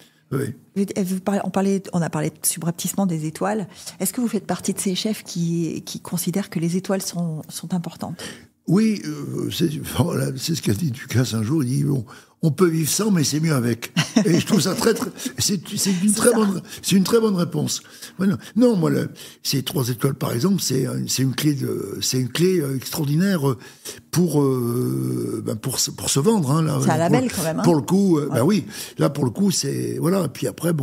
On a parlé subrepticement des étoiles. Est-ce que vous faites partie de ces chefs qui considèrent que les étoiles sont importantes? Oui, c'est ce qu'a dit Ducasse un jour. Il dit on peut vivre sans, mais c'est mieux avec. Et je trouve ça c'est une très bonne réponse. Voilà. Non, moi, ces 3 étoiles, par exemple, c'est une clé extraordinaire pour se vendre, hein, là. C'est un label, quand même, hein. Pour le coup, bah oui. Là, pour le coup, c'est, voilà. Et puis après,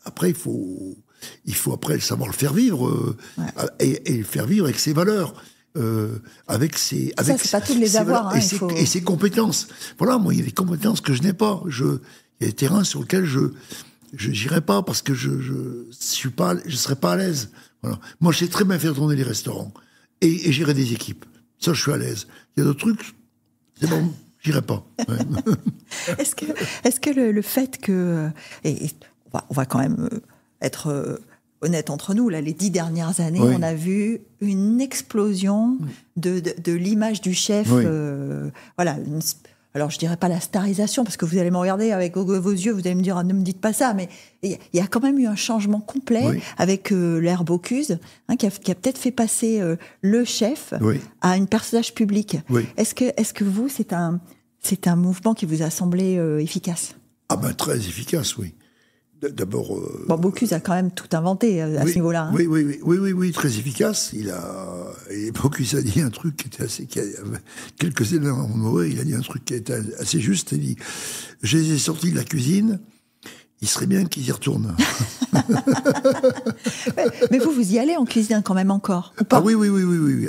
après, il faut après savoir le faire vivre, et le faire vivre avec ses valeurs. C'est pas tout de les avoir, hein, et ses compétences. Voilà, moi, il y a des compétences que je n'ai pas. Il y a des terrains sur lesquels je n'irai pas parce que je serais pas à l'aise. Voilà. Moi, je sais très bien faire tourner les restaurants et gérer des équipes. Ça, je suis à l'aise. Il y a d'autres trucs, c'est bon, j'irai pas. Ouais. Est-ce que le fait que, et on va quand même être honnête entre nous, là, les 10 dernières années, on a vu une explosion de l'image du chef. Voilà. Alors, je dirais pas la starisation, parce que vous allez me regarder avec vos yeux, vous allez me dire, ne me dites pas ça, mais il y a quand même eu un changement complet avec l'ère Bocuse, hein, qui a peut-être fait passer le chef à une personnage public. Est-ce que vous, c'est un mouvement qui vous a semblé efficace? Ah ben, très efficace, oui. D'abord. Bocuse a quand même tout inventé à ce niveau-là. Hein. Oui, très efficace. Et Bocuse a dit un truc qui était quelques années avant de mourir, il a dit un truc qui était assez juste. Il a dit, je les ai sortis de la cuisine, il serait bien qu'ils y retournent. Mais vous y allez en cuisine quand même encore, ou pas? Ah oui.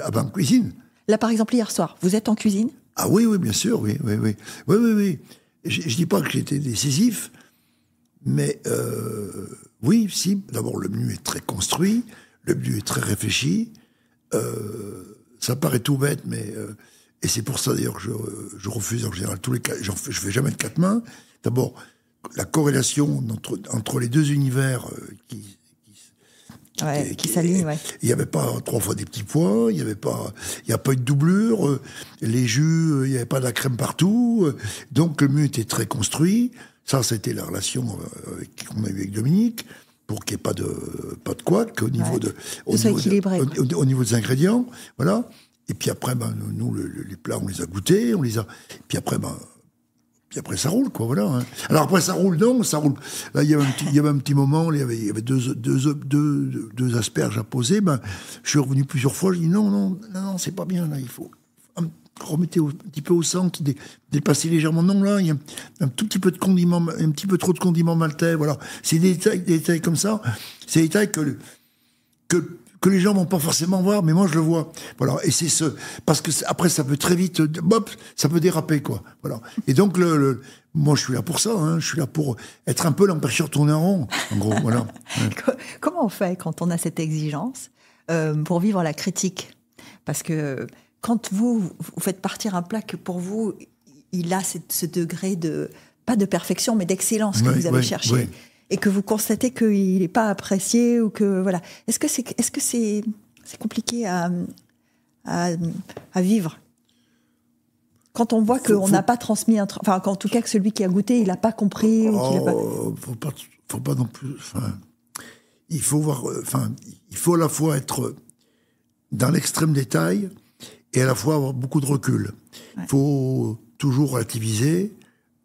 Ah ben, en cuisine. Là, par exemple, hier soir, vous êtes en cuisine? Ah oui, bien sûr, oui. Je dis pas que j'étais décisif. Mais oui, si. D'abord, le menu est très construit, le menu est très réfléchi. Ça paraît tout bête, mais et c'est pour ça d'ailleurs que je refuse en général tous les cas. Je fais jamais de 4 mains. D'abord, la corrélation entre les deux univers qui s'alignent. Il n'y avait pas 3 fois des petits pois, il n'y a pas eu de doublure, les jus, il n'y avait pas de la crème partout. Donc le menu était très construit. Ça, c'était la relation qu'on a eue avec Dominique, pour qu'il n'y ait pas de couac au niveau au niveau des ingrédients, voilà. Et puis après, nous, les plats, on les a goûtés, puis après, ça roule, quoi, voilà. Hein. Alors après, ça roule. Là, il y avait un petit moment, il y avait deux asperges à poser. Je suis revenu plusieurs fois. Je dis non, c'est pas bien. Là, il faut remettez un petit peu au centre, dépasser légèrement. Non, là, il y a un tout petit peu de condiments, un petit peu trop de condiments maltais. Voilà, c'est des détails comme ça. C'est des détails que les gens vont pas forcément voir, mais moi je le vois. Voilà, et c'est parce que après ça peut très vite, ça peut déraper, quoi. Voilà. Et donc moi je suis là pour ça. Hein. Je suis là pour être un peu l'empêcheur tourner en rond, en gros. Voilà. Comment on fait quand on a cette exigence pour vivre la critique? Parce que quand vous faites partir un plat que pour vous, il a ce degré pas de perfection, mais d'excellence que vous avez cherché, et que vous constatez qu'il n'est pas apprécié, ou que, voilà. Est-ce que c'est compliqué à vivre? Quand on voit qu'on n'a pas transmis enfin, en tout cas que celui qui a goûté, il n'a pas compris, ou qu'il a pas... Faut pas non plus, il faut voir, il faut à la fois être dans l'extrême détail, et à la fois avoir beaucoup de recul. Il faut toujours relativiser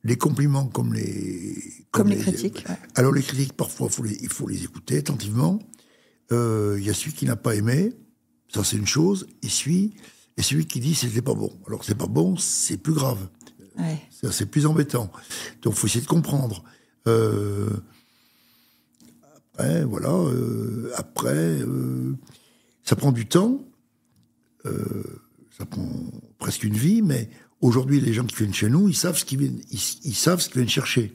les compliments comme les critiques. Ouais. Alors les critiques, parfois, il faut les écouter attentivement. Il y a celui qui n'a pas aimé, ça c'est une chose, et celui qui dit c'était pas bon. Alors c'est pas bon, c'est plus grave. C'est plus embêtant. Donc il faut essayer de comprendre. Après, voilà. Ça prend du temps. Ça prend presque une vie, mais aujourd'hui, les gens qui viennent chez nous, ils savent ce qu'ils viennent chercher.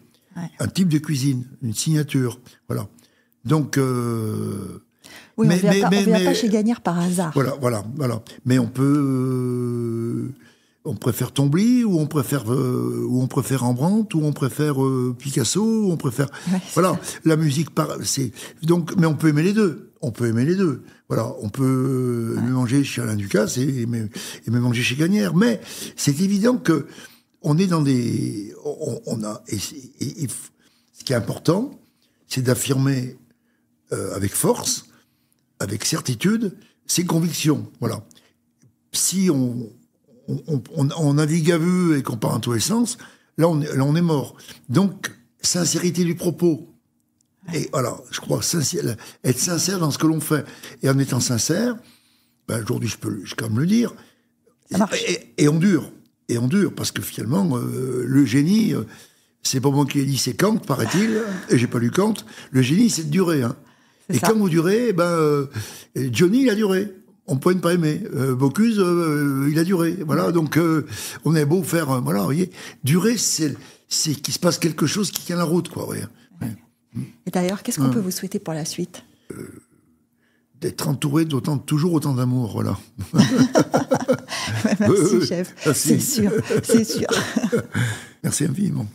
Un type de cuisine, une signature, voilà. Donc, oui, on ne vient pas chez Gagnère par hasard. Voilà. Mais on préfère Tombly, ou on préfère Rembrandt, ou on préfère Picasso, ou on préfère... voilà, la musique, mais on peut aimer les deux. Voilà, on peut manger chez Alain Ducasse et me manger chez Gagnère. Mais c'est évident que on est dans des... ce qui est important, c'est d'affirmer avec force, avec certitude, ses convictions. Voilà. Si on on navigue à vue et qu'on part dans tous les sens, là on est mort. Donc, sincérité du propos. Et voilà, je crois, être sincère dans ce que l'on fait. Et en étant sincère, ben aujourd'hui je peux quand même le dire, et on dure. Et on dure, parce que finalement, le génie, c'est pas moi qui l'ai dit, c'est Kant, paraît-il, et j'ai pas lu Kant, le génie c'est de durer. Hein. Et quand vous durez, Johnny il a duré. On peut ne pas aimer. Bocuse, il a duré. Voilà, donc on est beau faire, voilà, vous voyez, durer, c'est qu'il se passe quelque chose qui tient la route, quoi. Ouais. Et d'ailleurs, qu'est-ce qu'on peut vous souhaiter pour la suite ? D'être entouré toujours autant d'amour, voilà. Merci, chef. Merci. C'est sûr. Merci infiniment.